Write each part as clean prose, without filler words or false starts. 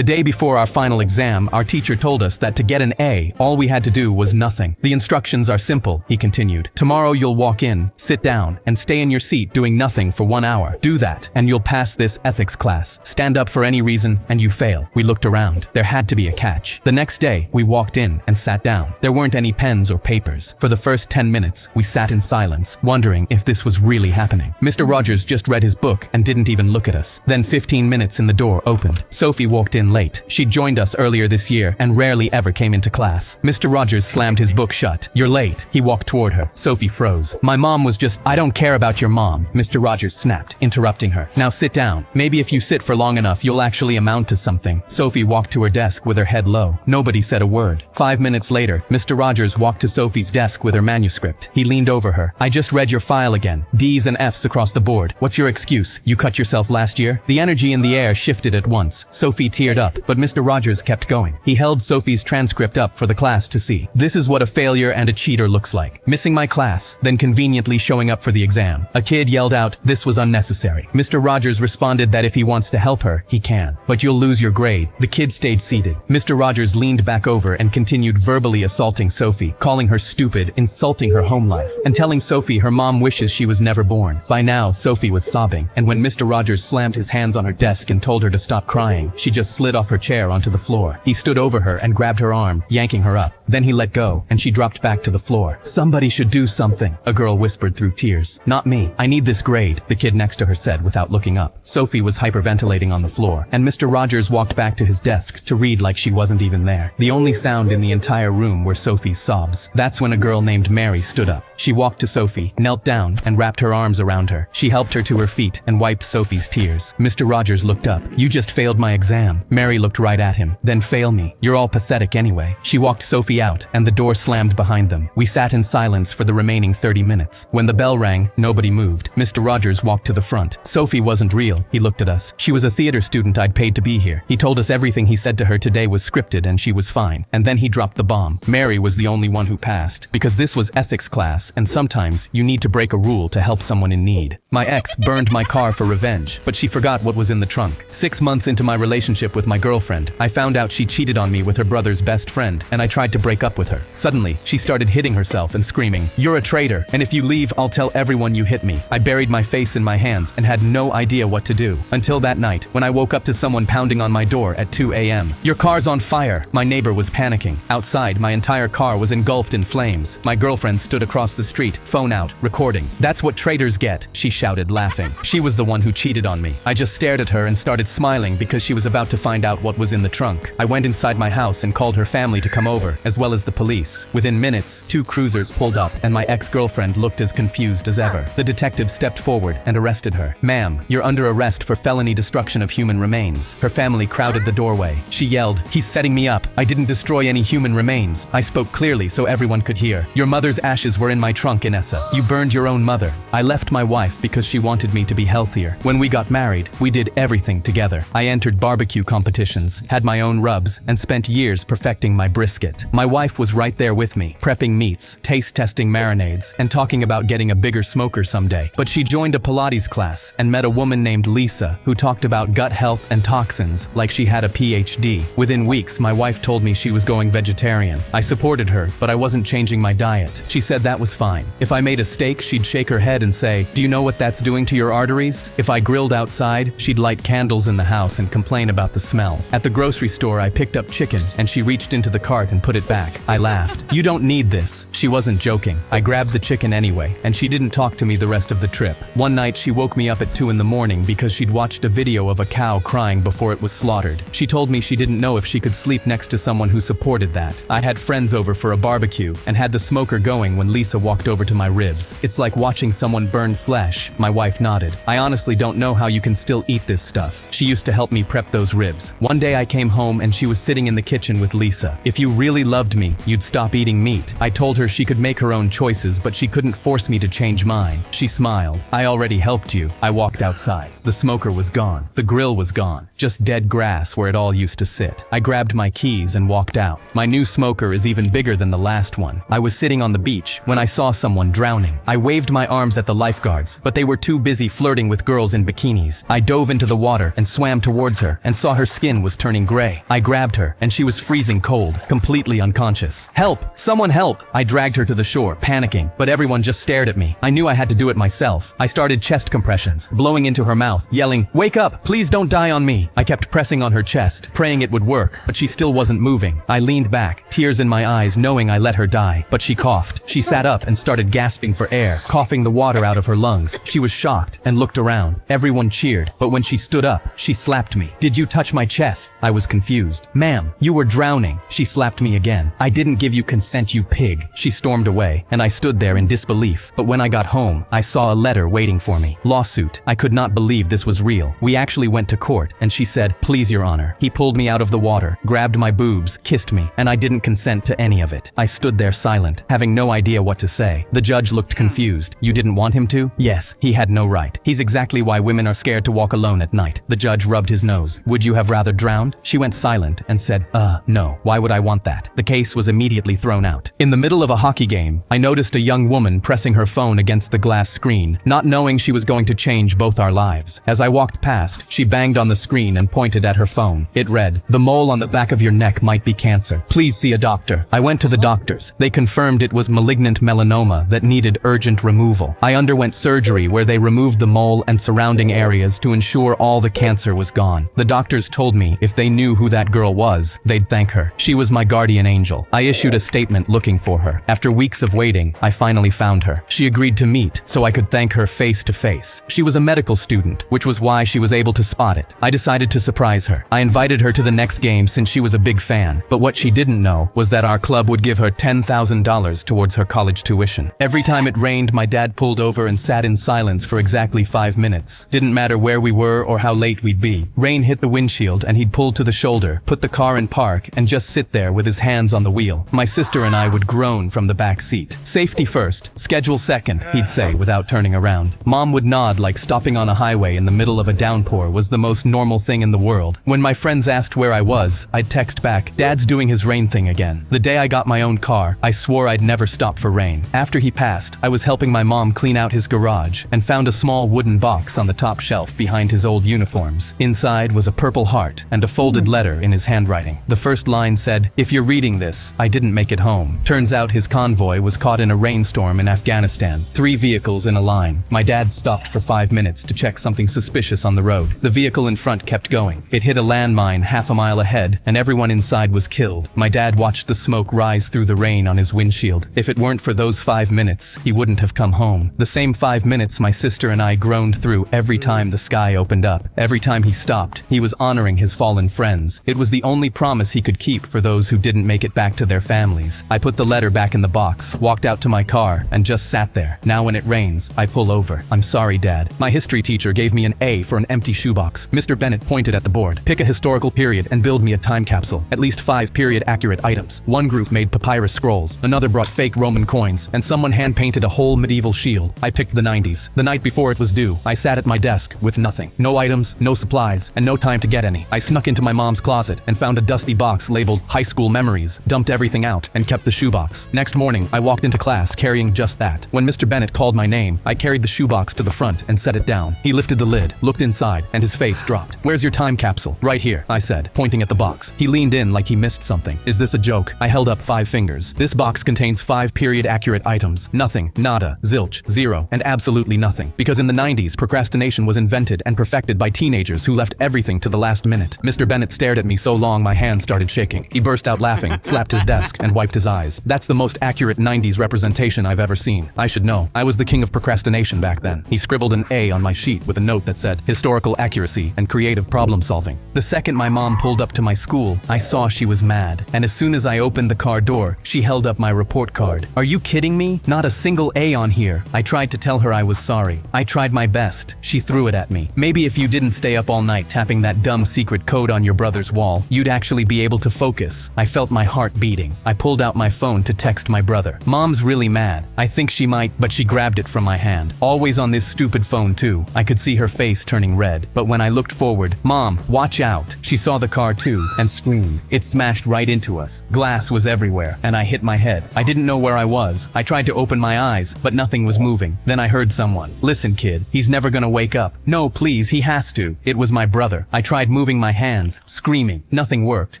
The day before our final exam, our teacher told us that to get an A, all we had to do was nothing. The instructions are simple, he continued. Tomorrow you'll walk in, sit down, and stay in your seat doing nothing for 1 hour. Do that, and you'll pass this ethics class. Stand up for any reason, and you fail. We looked around. There had to be a catch. The next day, we walked in and sat down. There weren't any pens or papers. For the first 10 minutes, we sat in silence, wondering if this was really happening. Mr. Rogers just read his book and didn't even look at us. Then 15 minutes and the door opened. Sophie walked in late. She'd joined us earlier this year and rarely ever came into class. Mr. Rogers slammed his book shut. You're late. He walked toward her. Sophie froze. My mom was just, I don't care about your mom, Mr. Rogers snapped, interrupting her. Now sit down. Maybe if you sit for long enough, you'll actually amount to something. Sophie walked to her desk with her head low. Nobody said a word. 5 minutes later, Mr. Rogers walked to Sophie's desk with her manuscript. He leaned over her. I just read your file again. D's and F's across the board. What's your excuse? You cut yourself last year? The energy in the air shifted at once. Sophie teared up, but Mr. Rogers kept going. He held Sophie's transcript up for the class to see. This is what a failure and a cheater looks like. Missing my class, then conveniently showing up for the exam. A kid yelled out, this was unnecessary. Mr. Rogers responded that if he wants to help her, he can. But you'll lose your grade. The kid stayed seated. Mr. Rogers leaned back over and continued verbally assaulting Sophie, calling her stupid, insulting her home life, and telling Sophie her mom wishes she was never born. By now, Sophie was sobbing, and when Mr. Rogers slammed his hands on her desk and told her to stop crying, she just slid off her chair onto the floor. He stood over her and grabbed her arm, yanking her up. Then he let go, and she dropped back to the floor. Somebody should do something, a girl whispered through tears. Not me. I need this grade, the kid next to her said without looking up. Sophie was hyperventilating on the floor, and Mr. Rogers walked back to his desk to read like she wasn't even there. The only sound in the entire room were Sophie's sobs. That's when a girl named Mary stood up. She walked to Sophie, knelt down, and wrapped her arms around her. She helped her to her feet and wiped Sophie's tears. Mr. Rogers looked up. You just failed my exam. Mary looked right at him. Then fail me. You're all pathetic anyway. She walked Sophie out, and the door slammed behind them. We sat in silence for the remaining 30 minutes. When the bell rang, nobody moved. Mr. Rogers walked to the front. Sophie wasn't real. He looked at us. She was a theater student I'd paid to be here. He told us everything he said to her today was scripted and she was fine. And then he dropped the bomb. Mary was the only one who passed. Because this was ethics class, and sometimes you need to break a rule to help someone in need. My ex burned my car for revenge, but she forgot what was in the trunk. 6 months into my relationship with my girlfriend, I found out she cheated on me with her brother's best friend, and I tried to break up with her. Suddenly, she started hitting herself and screaming, "You're a traitor, and if you leave, I'll tell everyone you hit me." I buried my face in my hands and had no idea what to do. Until that night, when I woke up to someone pounding on my door at 2 a.m. "Your car's on fire!" My neighbor was panicking. Outside, my entire car was engulfed in flames. My girlfriend stood across the street, phone out, recording. "That's what traitors get," she shouted, laughing. She was the one who cheated on me. I just stared at her and started smiling because she was about to find out what was in the trunk. I went inside my house and called her family to come over, as well as the police. Within minutes, 2 cruisers pulled up, and my ex-girlfriend looked as confused as ever. The detective stepped forward and arrested her. "Ma'am, you're under arrest for felony destruction of human remains." Her family crowded the doorway. She yelled, "He's setting me up. I didn't destroy any human remains." I spoke clearly so everyone could hear. "Your mother's ashes were in my trunk, Inessa. You burned your own mother." I left my wife because she wanted me to be healthier. When we got married, we did everything together. I entered barbecue competitions, had my own rubs, and spent years perfecting my brisket. My wife was right there with me, prepping meats, taste testing marinades, and talking about getting a bigger smoker someday. But she joined a Pilates class and met a woman named Lisa who talked about gut health and toxins like she had a PhD. Within weeks, my wife told me she was going vegetarian. I supported her, but I wasn't changing my diet. She said that was fine. If I made a steak, she'd shake her head and say, "Do you know what that's doing to your arteries?" If I grilled outside, she'd light candles in the house and complain about the smell. At the grocery store, I picked up chicken, and she reached into the cart and put it back. I laughed. "You don't need this." She wasn't joking. I grabbed the chicken anyway, and she didn't talk to me the rest of the trip. One night, she woke me up at 2 in the morning because she'd watched a video of a cow crying before it was slaughtered. She told me she didn't know if she could sleep next to someone who supported that. I had friends over for a barbecue and had the smoker going when Lisa walked over to my ribs. "It's like watching someone burn flesh," my wife nodded. "I honestly don't know how you can still eat this stuff." She used to help me prep those ribs. One day I came home and she was sitting in the kitchen with Lisa. "If you really loved me, you'd stop eating meat." I told her she could make her own choices, but she couldn't force me to change mine. She smiled. "I already helped you." I walked outside. The smoker was gone. The grill was gone. Just dead grass where it all used to sit. I grabbed my keys and walked out. My new smoker is even bigger than the last one. I was sitting on the beach when I saw someone drowning. I waved my arms at the lifeguards, but they were too busy flirting with girls in bikinis. I dove into the water and swam towards her and saw her skin was turning gray. I grabbed her, and she was freezing cold, completely unconscious. "Help! Someone help!" I dragged her to the shore, panicking, but everyone just stared at me. I knew I had to do it myself. I started chest compressions, blowing into her mouth, yelling, "Wake up! Please don't die on me!" I kept pressing on her chest, praying it would work, but she still wasn't moving. I leaned back, tears in my eyes, knowing I let her die. But she coughed. She sat up and started gasping for air, coughing the water out of her lungs. She was shocked and looked around. Everyone cheered, but when she stood up, she slapped me. "Did you touch my chest?" I was confused. "Ma'am, you were drowning." She slapped me again. "I didn't give you consent, you pig." She stormed away, and I stood there in disbelief. But when I got home, I saw a letter waiting for me. Lawsuit. I could not believe this was real. We actually went to court, and she said, "Please, Your Honor." He pulled me out of the water, grabbed my boobs, kissed me, and I didn't consent to any of it. I stood there silent, having no idea what to say. The judge looked confused. "You didn't want him to?" "Yes, he had no right. He's exactly why women are scared to walk alone at night." The judge rubbed his nose. "Would you have rather drowned?" She went silent and said, no. Why would I want that?" The case was immediately thrown out. In the middle of a hockey game, I noticed a young woman pressing her phone against the glass screen, not knowing she was going to change both our lives. As I walked past, she banged on the screen and pointed at her phone. It read, "The mole on the back of your neck might be cancer. Please see a doctor." I went to the doctors. They confirmed it was malignant melanoma that needed urgent removal. I underwent surgery where they removed the mole and surrounding areas to ensure all the cancer was gone. The doctors told me if they knew who that girl was, they'd thank her. She was my guardian angel. I issued a statement looking for her. After weeks of waiting, I finally found her. She agreed to meet so I could thank her face to face. She was a medical student, which was why she was able to spot it. I decided to surprise her. I invited her to the next game since she was a big fan, but what she didn't know was that our club would give her $10,000 towards her college tuition. Every time it rained, my dad pulled over and sat in silence for exactly 5 minutes. Didn't matter where we were or how late we'd be. Rain hit the windshield and he'd pull to the shoulder, put the car in park, and just sit there with his hands on the wheel. My sister and I would groan from the back seat. "Safety first, schedule second," he'd say without turning around. Mom would nod like stopping on a highway in the middle of a downpour was the most normal thing in the world. When my friends asked where I was, I'd text back, "Dad's doing his rain thing again." The day I got my own car, I swore I'd never stop for rain. After he passed, I was helping my mom clean out his garage and found a small wooden box on the top shelf behind his old uniforms. Inside was a purple heart and a folded letter in his handwriting. The first line said, "If you're reading this, I didn't make it home." Turns out his convoy was caught in a rainstorm in Afghanistan. 3 vehicles in a line. My dad stopped for 5 minutes to check something suspicious on the road. The vehicle in front kept going. It hit a landmine half a mile ahead, and everyone inside was killed. My dad watched the smoke rise through the rain on his windshield. If it weren't for those 5 minutes, he wouldn't have come home. The same 5 minutes my sister and I groaned through every time the sky opened up. Every time he stopped, he was honoring his fallen friends. It was the only promise he could keep for those who didn't make it back to their families. I put the letter back in the box, walked out to my car, and just sat there. Now when it rains, I pull over. "I'm sorry, Dad. My history teacher gave me an A for an empty shoebox." Mr. Bennett pointed at the board. "Pick a historical period and build me a time capsule. At least 5 period-accurate items." One group made papyrus scrolls, another brought fake Roman coins, and someone hand-painted a whole medieval shield. I picked the 90s. The night before it was due, I sat at my desk with nothing. No items, no supplies, and no time to get any. I snuck into my mom's closet and found a dusty box labeled High School Memories, dumped everything out, and kept the shoebox. Next morning, I walked into class carrying just that. When Mr. Bennett called my name, I carried the shoebox to the front and set it down. He lifted the lid, looked inside, and his face dropped. "Where's your time capsule?" "Right here," I said, pointing at the box. He leaned in like he missed something. "Is this a joke?" I held up 5 fingers. "This box contains 5 period-accurate items. Nothing, nada, zilch, zero, and absolutely nothing. Because in the 90s, procrastination was invented and perfected by teenagers who left everything to the last minute." Mr. Bennett stared at me so long my hands started shaking. He burst out laughing, slapped his desk, and wiped his eyes. "That's the most accurate 90s representation I've ever seen. I should know. I was the king of procrastination back then." He scribbled an A on my sheet with a note that said, "Historical accuracy and creative problem solving." The second my mom pulled up to my school, I saw she was mad. And as soon as I opened the car door, she held up my report card. "Are you kidding me? Not a single A on here." I tried to tell her I was sorry. I tried my best. She threw it at me. "Maybe if you didn't stay up all night tapping that dumb secret code on your brother's wall, you'd actually be able to focus." I felt my heart beating. I pulled out my phone to text my brother. "Mom's really mad. I think she might," but she grabbed it from my hand. Always on this stupid phone too. I could see her face turning red. But when I looked forward, "Mom, watch out." She saw the car too and screamed. It smashed right into us. Glass was everywhere, and I hit my head. I didn't know where I was. I tried to open my eyes, but nothing was moving. Then I heard someone, "Listen, kid, he's never gonna wake up." "No, please, he has to." It was my brother. I tried tried moving my hands, screaming. Nothing worked.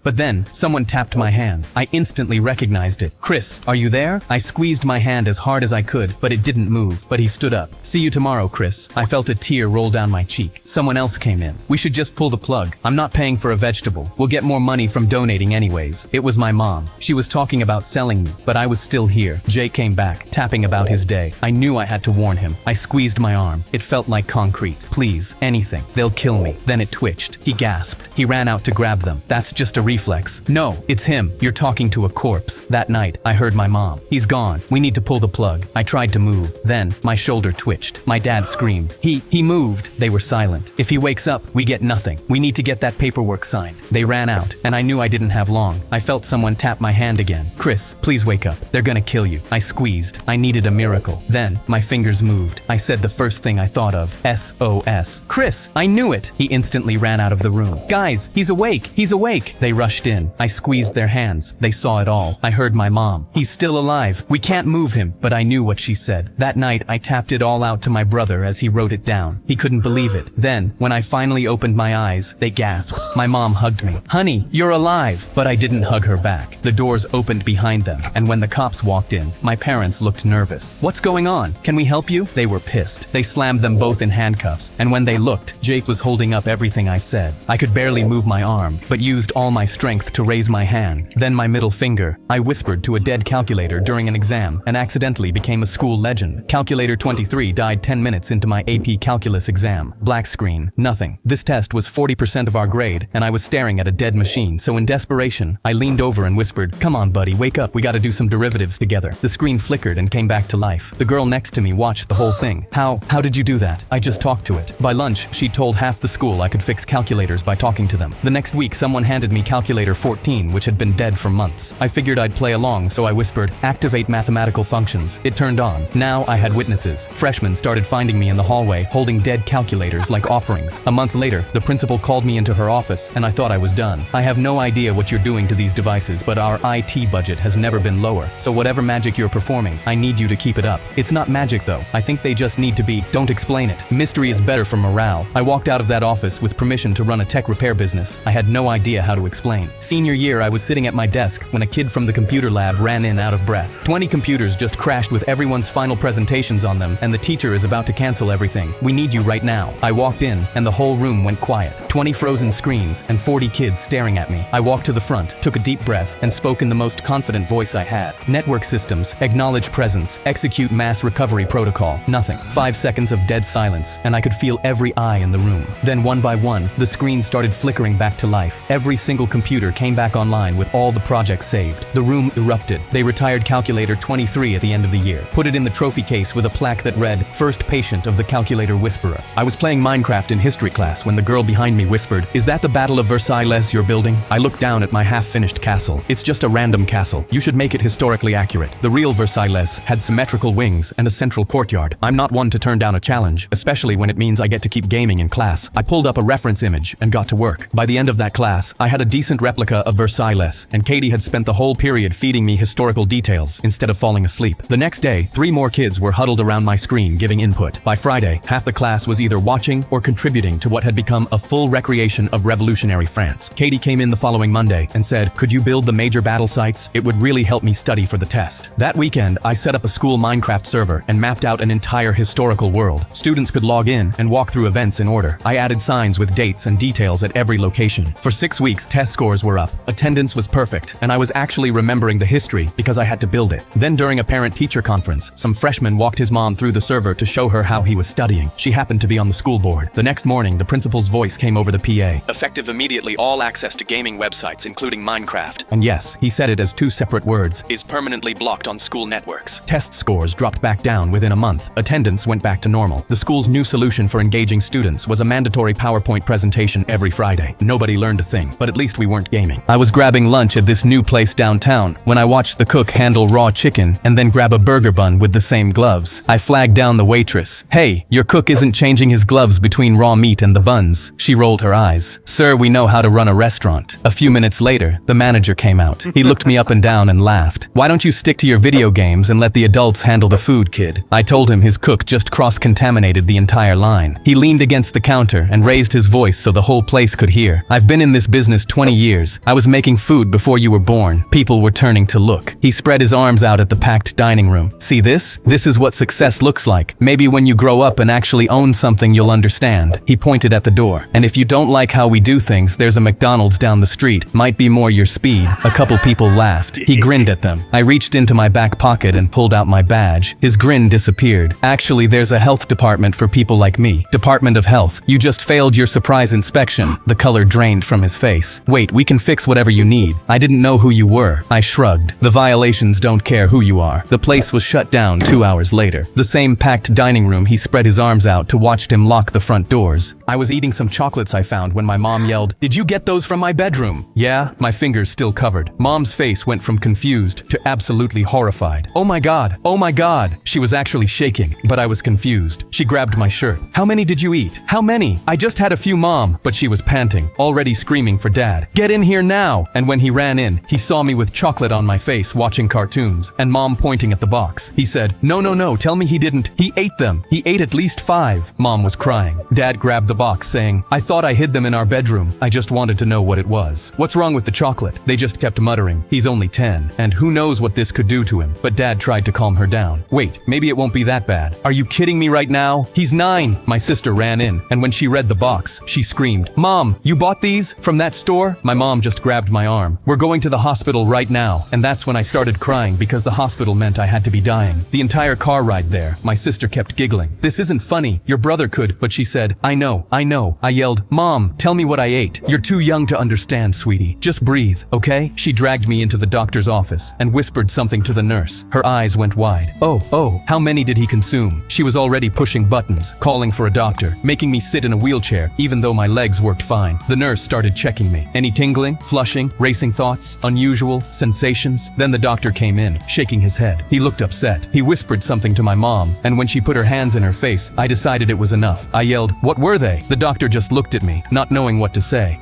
But then, someone tapped my hand. I instantly recognized it. Chris, are you there? I squeezed my hand as hard as I could, but it didn't move. But he stood up. See you tomorrow, Chris. I felt a tear roll down my cheek. Someone else came in. We should just pull the plug. I'm not paying for a vegetable. We'll get more money from donating anyways. It was my mom. She was talking about selling me, but I was still here. Jake came back, tapping about his day. I knew I had to warn him. I squeezed my arm. It felt like concrete. Please, anything. They'll kill me. Then it twitched. He gasped. He ran out to grab them. That's just a reflex. No, it's him. You're talking to a corpse. That night, I heard my mom. He's gone. We need to pull the plug. I tried to move. Then, my shoulder twitched. My dad screamed. He moved. They were silent. If he wakes up, we get nothing. We need to get that paperwork signed. They ran out, and I knew I didn't have long. I felt someone tap my hand again. Chris, please wake up. They're gonna kill you. I squeezed. I needed a miracle. Then, my fingers moved. I said the first thing I thought of. SOS. Chris, I knew it. He instantly ran out of the room. Guys, he's awake. He's awake. They rushed in. I squeezed their hands. They saw it all. I heard my mom. He's still alive. We can't move him. But I knew what she said. That night, I tapped it all out to my brother as he wrote it down. He couldn't believe it. Then, when I finally opened my eyes, they gasped. My mom hugged me. Honey, you're alive. But I didn't hug her back. The doors opened behind them, and when the cops walked in, my parents looked nervous. What's going on? Can we help you? They were pissed. They slammed them both in handcuffs, and when they looked, Jake was holding up everything I said. I could barely move my arm, but used all my strength to raise my hand. Then my middle finger. I whispered to a dead calculator during an exam and accidentally became a school legend. Calculator 23 died 10 minutes into my AP Calculus exam. Black screen. Nothing. This test was 40% of our grade, and I was staring at a dead machine, so in desperation, I leaned over and whispered, "Come on, buddy, wake up. We gotta do some derivatives together." The screen flickered and came back to life. The girl next to me watched the whole thing. How did you do that? I just talked to it. By lunch, she told half the school I could fix calculators by talking to them. The next week, someone handed me calculator 14, which had been dead for months. I figured I'd play along, so I whispered, "Activate mathematical functions." It turned on. Now I had witnesses. Freshmen started finding me in the hallway, holding dead calculators like offerings. A month later, the principal called me into her office, and I thought I was done. I have no idea what you're doing to these devices, but our IT budget has never been lower. So whatever magic you're performing, I need you to keep it up. It's not magic though. I think they just need to be. Don't explain it. Mystery is better for morale. I walked out of that office with permission to run a tech repair business. I had no idea how to explain. Senior year, I was sitting at my desk when a kid from the computer lab ran in out of breath. 20 computers just crashed with everyone's final presentations on them, and the teacher is about to cancel everything. We need you right now. I walked in, and the whole room went quiet. 20 frozen screens, and 40 kids staring at me. I walked to the front, took a deep breath, and spoke in the most confident voice I had. Network systems, acknowledge presence, execute mass recovery protocol. Nothing. 5 seconds of dead silence, and I could feel every eye in the room. Then one by one, the screens started flickering back to life. Every single computer came back online with all the projects saved. The room erupted. They retired calculator 23 at the end of the year. Put it in the trophy case with a plaque that read, "First patient of the calculator whisperer." I was playing Minecraft in history class when the girl behind me whispered, "Is that the Battle of Versailles you're building?" I looked down at my half-finished castle. It's just a random castle. You should make it historically accurate. The real Versailles had symmetrical wings and a central courtyard. I'm not one to turn down a challenge, especially when it means I get to keep gaming in class. I pulled up a reference image and got to work. By the end of that class, I had a decent replica of Versailles, and Katie had spent the whole period feeding me historical details instead of falling asleep. The next day, 3 more kids were huddled around my screen giving input. By Friday, half the class was either watching or contributing to what had become a full recreation of revolutionary France. Katie came in the following Monday and said, "Could you build the major battle sites? It would really help me study for the test." That weekend, I set up a school Minecraft server and mapped out an entire historical world. Students could log in and walk through events in order. I added signs with dates and details at every location. For 6 weeks, test scores were up. Attendance was perfect, and I was actually remembering the history because I had to build it. Then during a parent-teacher conference, some freshman walked his mom through the server to show her how he was studying. She happened to be on the school board. The next morning, the principal's voice came over the PA. "Effective immediately, all access to gaming websites, including Minecraft." And yes, he said it as 2 separate words. "Is permanently blocked on school networks." Test scores dropped back down within a month. Attendance went back to normal. The school's new solution for engaging students was a mandatory PowerPoint presentation every Friday. Nobody learned a thing, but at least we weren't gaming. I was grabbing lunch at this new place downtown when I watched the cook handle raw chicken and then grab a burger bun with the same gloves. I flagged down the waitress. "Hey, your cook isn't changing his gloves between raw meat and the buns." She rolled her eyes. "Sir, we know how to run a restaurant." A few minutes later, the manager came out. He looked me up and down and laughed. "Why don't you stick to your video games and let the adults handle the food, kid?" I told him his cook just cross-contaminated the entire line. He leaned against the counter and raised his voice so the the whole place could hear. I've been in this business 20 years. I was making food before you were born. People were turning to look. He spread his arms out at the packed dining room. See this? This is what success looks like. Maybe when you grow up and actually own something, you'll understand. He pointed at the door. And if you don't like how we do things, there's a McDonald's down the street. Might be more your speed. A couple people laughed. He grinned at them. I reached into my back pocket and pulled out my badge. His grin disappeared. Actually, there's a health department for people like me. Department of Health. You just failed your surprise inspection. The color drained from his face. Wait, we can fix whatever you need. I didn't know who you were. I shrugged. The violations don't care who you are. The place was shut down 2 hours later. The same packed dining room. He spread his arms out to watch him lock the front doors. I was eating some chocolates I found when my mom yelled, "Did you get those from my bedroom?" Yeah, my fingers still covered. Mom's face went from confused to absolutely horrified. Oh my God, oh my God. She was actually shaking, but I was confused. She grabbed my shirt. How many did you eat? How many? I just had a few, Mom. But she was panting, already screaming for Dad. Get in here now. And when he ran in, he saw me with chocolate on my face watching cartoons and Mom pointing at the box. He said, no, tell me he didn't. He ate them. He ate at least 5. Mom was crying. Dad grabbed the box saying, I thought I hid them in our bedroom. I just wanted to know what it was. What's wrong with the chocolate? They just kept muttering. He's only 10, and who knows what this could do to him. But Dad tried to calm her down. Wait, maybe it won't be that bad. Are you kidding me right now? He's 9. My sister ran in, and when she read the box, she screamed, Mom, you bought these from that store? My mom just grabbed my arm. We're going to the hospital right now. And that's when I started crying because the hospital meant I had to be dying. The entire car ride there, my sister kept giggling. This isn't funny. Your brother could, but she said, I know. I yelled, Mom, tell me what I ate. You're too young to understand, sweetie. Just breathe, okay? She dragged me into the doctor's office and whispered something to the nurse. Her eyes went wide. Oh, how many did he consume? She was already pushing buttons, calling for a doctor, making me sit in a wheelchair, even though my legs worked fine. The nurse started checking me. Any tingling, flushing, racing thoughts, unusual sensations? Then the doctor came in, shaking his head. He looked upset. He whispered something to my mom, and when she put her hands in her face, I decided it was enough. I yelled, what were they? The doctor just looked at me, not knowing what to say.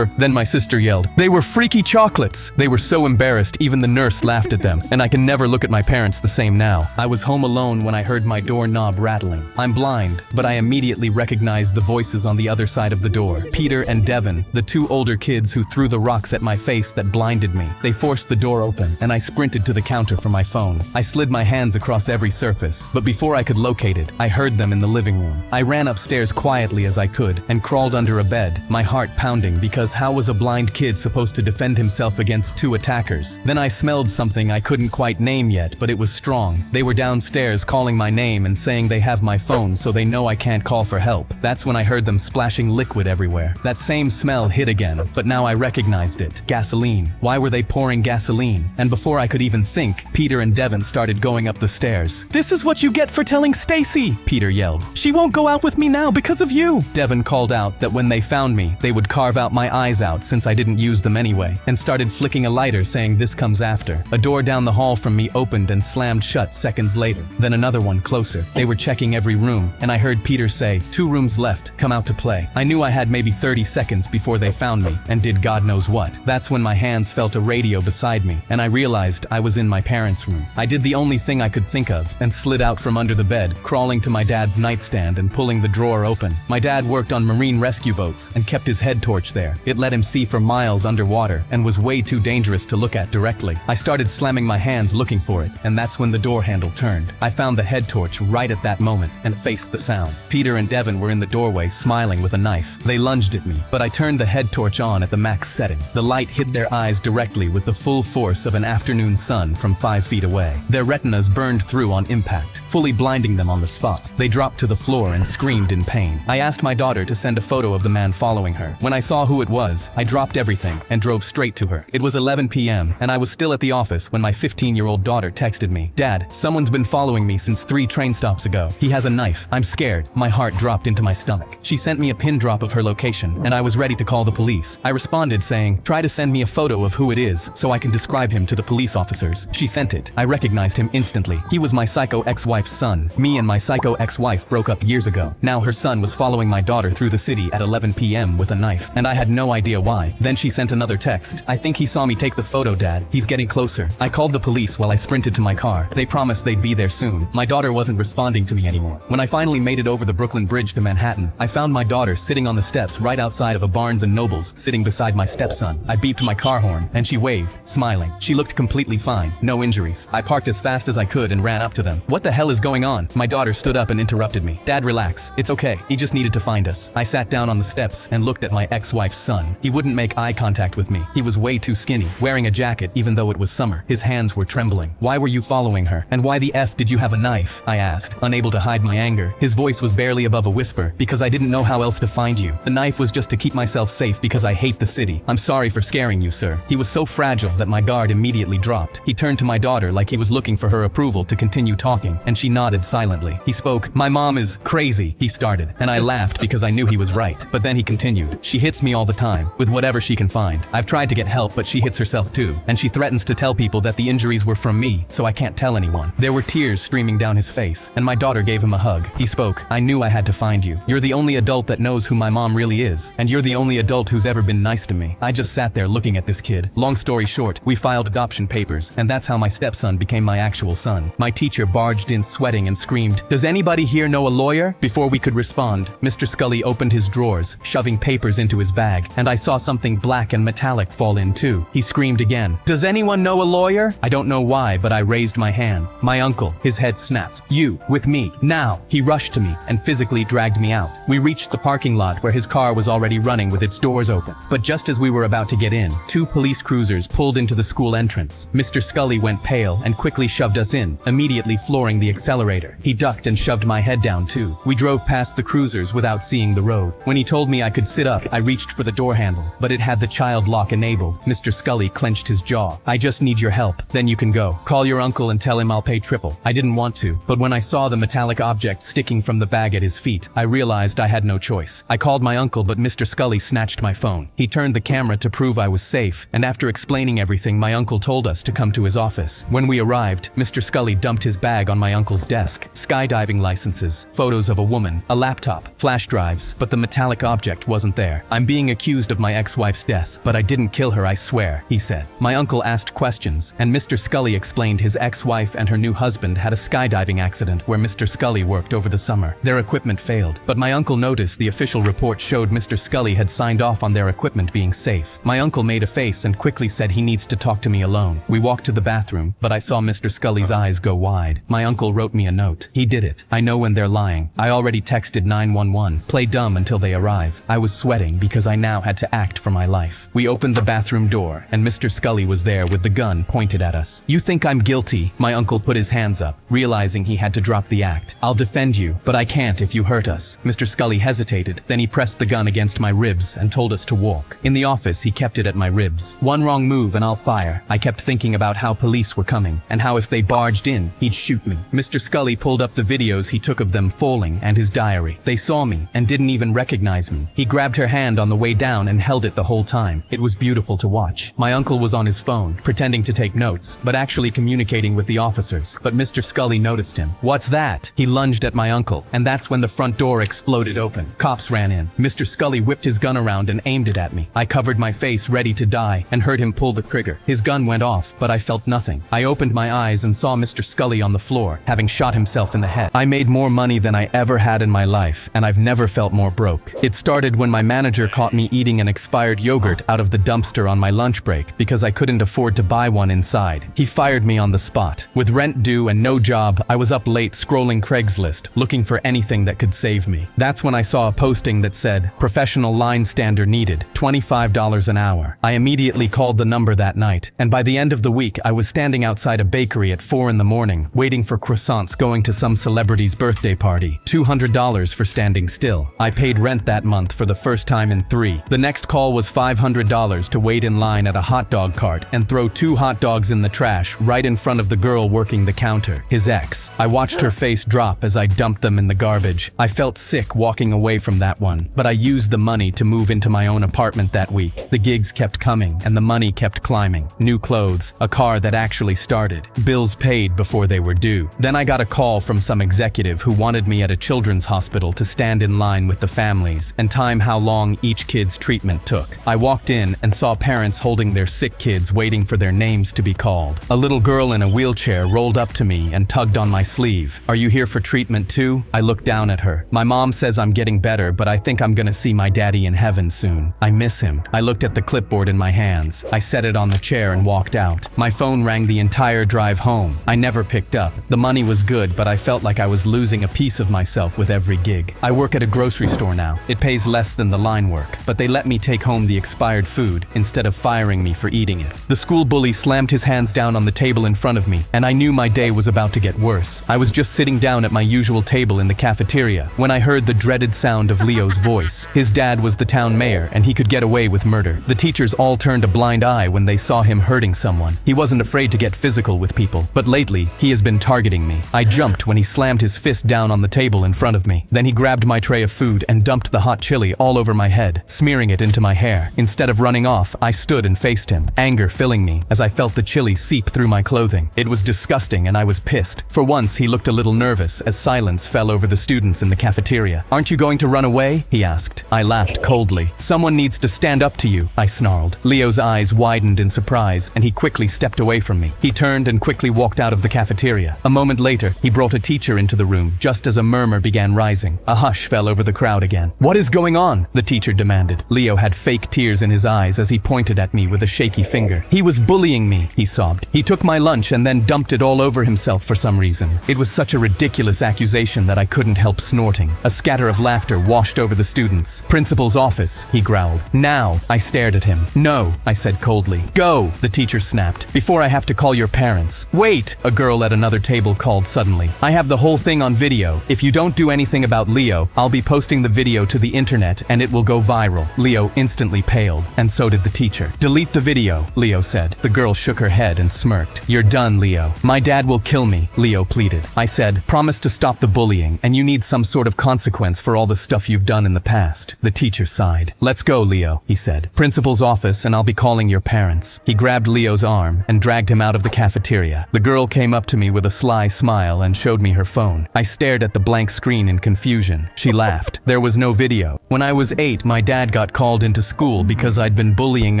Then my sister yelled, they were freaky chocolates. They were so embarrassed, even the nurse laughed at them, and I can never look at my parents the same now. I was home alone when I heard my doorknob rattling. I'm blind, but I immediately recognized the voices on the other side of the door. Peter and Devin, the 2 older kids who threw the rocks at my face that blinded me. They forced the door open, and I sprinted to the counter for my phone. I slid my hands across every surface, but before I could locate it, I heard them in the living room. I ran upstairs quietly as I could and crawled under a bed, my heart pounding because how was a blind kid supposed to defend himself against 2 attackers? Then I smelled something I couldn't quite name yet, but it was strong. They were downstairs calling my name and saying they have my phone so they know I can't call for help. That's when I heard them splashing liquid everywhere. That same smell hit again, but now I recognized it. Gasoline. Why were they pouring gasoline? And before I could even think, Peter and Devin started going up the stairs. This is what you get for telling Stacy, Peter yelled. She won't go out with me now because of you. Devin called out that when they found me, they would carve out my eyes out since I didn't use them anyway, and started flicking a lighter saying this comes after. A door down the hall from me opened and slammed shut seconds later. Then another one closer. They were checking every room, and I heard Peter say, 2 rooms left, come out to play. I knew I had maybe 30 seconds before they found me, and did God knows what. That's when my hands felt a radio beside me, and I realized I was in my parents' room. I did the only thing I could think of, and slid out from under the bed, crawling to my dad's nightstand and pulling the drawer open. My dad worked on marine rescue boats, and kept his head torch there. It let him see for miles underwater, and was way too dangerous to look at directly. I started slamming my hands looking for it, and that's when the door handle turned. I found the head torch right at that moment, and faced the sound. Peter and Devin were in the doorway smiling with a knife. They lunged at me, but I turned the head torch on at the max setting. The light hit their eyes directly with the full force of an afternoon sun from 5 feet away. Their retinas burned through on impact, fully blinding them on the spot. They dropped to the floor and screamed in pain. I asked my daughter to send a photo of the man following her. When I saw who it was, I dropped everything and drove straight to her. It was 11 p.m. and I was still at the office when my 15-year-old daughter texted me, Dad, someone's been following me since 3 train stops ago. He has a knife. I'm scared. My heart dropped into my stomach. She sent me a pin drop of her location, and I was ready to call the police. I responded saying, try to send me a photo of who it is so I can describe him to the police officers. She sent it. I recognized him instantly. He was my psycho ex-wife's son. Me and my psycho ex-wife broke up years ago. Now her son was following my daughter through the city at 11 p.m. with a knife, and I had no idea why. Then she sent another text. I think he saw me take the photo, Dad. He's getting closer. I called the police while I sprinted to my car. They promised they'd be there soon. My daughter wasn't responding to me anymore. When I finally made it over the Brooklyn Bridge to Manhattan, I found my daughter sitting on the steps right outside of a Barnes & Noble's, sitting beside my stepson. I beeped my car horn, and she waved, smiling. She looked completely fine, no injuries. I parked as fast as I could and ran up to them. "What the hell is going on?" My daughter stood up and interrupted me. "Dad, relax. It's okay. He just needed to find us." I sat down on the steps and looked at my ex-wife's son. He wouldn't make eye contact with me. He was way too skinny, wearing a jacket even though it was summer. His hands were trembling. "Why were you following her? And why the F did you have a knife?" I asked, unable to hide my anger. His voice was barely above a whisper. "Because I didn't know how else to find you. The knife was just to keep myself safe because I hate the city. I'm sorry for scaring you, sir." He was so fragile that my guard immediately dropped. He turned to my daughter like he was looking for her approval to continue talking, and she nodded silently. He spoke. "My mom is crazy," he started, and I laughed because I knew he was right. But then he continued. "She hits me all the time, with whatever she can find. I've tried to get help, but she hits herself too. And she threatens to tell people that the injuries were from me, so I can't tell anyone." There were tears streaming down his face, and my daughter gave him a hug. He spoke. "I knew I had to find you. You're the only adult that knows who my mom really is, and you're the only adult who's ever been nice to me." I just sat there looking at this kid. Long story short, we filed adoption papers, and that's how my stepson became my actual son. My teacher barged in sweating and screamed, "Does anybody here know a lawyer?" Before we could respond, Mr. Scully opened his drawers, shoving papers into his bag, and I saw something black and metallic fall in too. He screamed again, "Does anyone know a lawyer?" I don't know why, but I raised my hand. "My uncle." His head snapped. "You, with me, now." He rushed to me and physically dragged me out. We reached the parking lot where his car was already running with its doors open. But just as we were about to get in, two police cruisers pulled into the school entrance. Mr. Scully went pale and quickly shoved us in, immediately flooring the accelerator. He ducked and shoved my head down too. We drove past the cruisers without seeing the road. When he told me I could sit up, I reached for the door handle, but it had the child lock enabled. Mr. Scully clenched his jaw. "I just need your help. Then you can go. Call your uncle and tell him I'll pay triple." I didn't want to, but when I saw the metallic object sticking from the bag at his feet, I realized I had no choice. I called my uncle, but Mr. Scully snatched my phone. He turned the camera to prove I was safe, and after explaining everything, my uncle told us to come to his office. When we arrived, Mr. Scully dumped his bag on my uncle's desk. Skydiving licenses, photos of a woman, a laptop, flash drives, but the metallic object wasn't there. "I'm being accused of my ex-wife's death, but I didn't kill her, I swear," he said. My uncle asked questions, and Mr. Scully explained his ex-wife and her new husband had a skydiving accident where Mr. Scully worked over the summer. Their equipment failed, but my uncle noticed the official report showed Mr. Scully had signed off on their equipment being safe. My uncle made a face and quickly said he needs to talk to me alone. We walked to the bathroom, but I saw Mr. Scully's eyes go wide. My uncle wrote me a note. He did it. I know when they're lying. I already texted 911. Play dumb until they arrive. I was sweating because I now had to act for my life. We opened the bathroom door, and Mr. Scully was there with the gun pointed at us. "You think I'm guilty?" My uncle put his hands up, realizing he had to drop the act. "I'll defend you, but I can't if you hurt us." Mr. Scully hesitated, then he pressed the gun against my ribs and told us to walk. In the office, he kept it at my ribs. "One wrong move and I'll fire." I kept thinking about how police were coming, and how if they barged in, he'd shoot me. Mr. Scully pulled up the videos he took of them falling and his diary. They saw me and didn't even recognize me. He grabbed her hand on the way down and held it the whole time. It was beautiful to watch. My uncle was on his phone, pretending to take notes, but actually communicating with the officers. But Mr. Scully noticed him. "What's that?" He lunged at my uncle, and that's when the front door exploded open. Cops ran in. Mr. Scully whipped his gun around and aimed it at me. I covered my face, ready to die, and heard him pull the trigger. His gun went off, but I felt nothing. I opened my eyes and saw Mr. Scully on the floor, having shot himself in the head. I made more money than I ever had in my life, and I've never felt more broke. It started when my manager caught me eating an expired yogurt out of the dumpster on my lunch break because I couldn't afford to buy one inside. He fired me on the spot. With rent due and no job, I was up late scrolling Craigslist, looking for anything that could save me. That's when I saw a posting that said, "Professional line stander needed, $25 an hour." I immediately called the number that night, and by the end of the week, I was standing outside a bakery at 4 in the morning, waiting for croissants going to some celebrity's birthday party. $200 for standing still. I paid rent that month for the first time in 3. The next call was $500 to wait in line at a hot dog cart and throw 2 hot dogs in the trash right in front of the girl working the counter, his ex. I watched her face drop as I dumped them in the garbage. I felt sick walking away from that one, but I used the money to move into my own apartment that week. The gigs kept coming and the money kept climbing. New clothes, a car that actually started, bills paid before they were due. Then I got a call from some executive who wanted me at a children's hospital to stand in line with the families and time how long each kid's treatment took. I walked in and saw parents holding their sick kids waiting for their names to be called. A little girl in a wheelchair rolled up to me and tugged on my sleeve. "Are you here for treatment too?" I looked down at her. "My mom says I'm getting better, but I think I'm gonna see my daddy in heaven soon. I miss him. I looked at the clipboard in my hands. I set it on the chair and walked out. My phone rang the entire drive home. I never picked up. The money was good, but I felt like I was losing a piece of myself with every gig. I work at a grocery store now. It pays less than the line work, but they let me take home the expired food instead of firing me for eating it. The school bully slammed his hands down on the table in front of me, and I knew my day was about to get worse. I was just sitting down at my usual table in the cafeteria when I heard the dreaded sound of Leo's voice. His dad was the town mayor, and he could get away with murder. The teachers all turned a blind eye when they saw him hurting someone. He wasn't afraid to get physical with people, but lately, he has been targeting me. I jumped when he slammed his fist down on the table in front of me. Then he grabbed my tray of food and dumped the hot chili all over my head, smearing it into my hair. Instead of running off, I stood and faced him, anger filling me as I felt the chili seep through my clothing. It was disgusting and I was pissed. For once, he looked a little nervous as silence fell over the students in the cafeteria. "Aren't you going to run away?" he asked. I laughed coldly. "Someone needs to stand up to you," I snarled. Leo's eyes widened in surprise and he quickly stepped away from me. He turned and quickly walked out of the cafeteria. A moment later, he brought a teacher into the room just as a murmur began rising. A hush fell over the crowd again. "What is going on?" the teacher demanded. Leo had fake tears in his eyes as he pointed at me with a shaky finger. "He was bullying me," he sobbed. "He took my lunch and then dumped it all over himself for some reason." It was such a ridiculous accusation that I couldn't help snorting. A scatter of laughter washed over the students. "Principal's office," he growled. "Now," I stared at him. "No," I said coldly. "Go," the teacher snapped, "before I have to call your parents." "Wait," a girl at another table called suddenly. "I have the whole thing on video. If you don't do anything about Leo, I'll be posting the video to the internet and it will go viral." Leo instantly paled, and so did the teacher. "Delete the video," Leo said. The girl shook her head and smirked. "You're done, Leo." "My dad will kill me," Leo pleaded. I said, "Promise to stop the bullying, and you need some sort of consequence for all the stuff you've done in the past." The teacher sighed. "Let's go, Leo," he said. "Principal's office and I'll be calling your parents." He grabbed Leo's arm and dragged him out of the cafeteria. The girl came up to me with a sly smile and showed me her phone. I stared at the blank screen in confusion. She laughed. There was no video. "When I was 8, my dad got called into school because I'd been bullying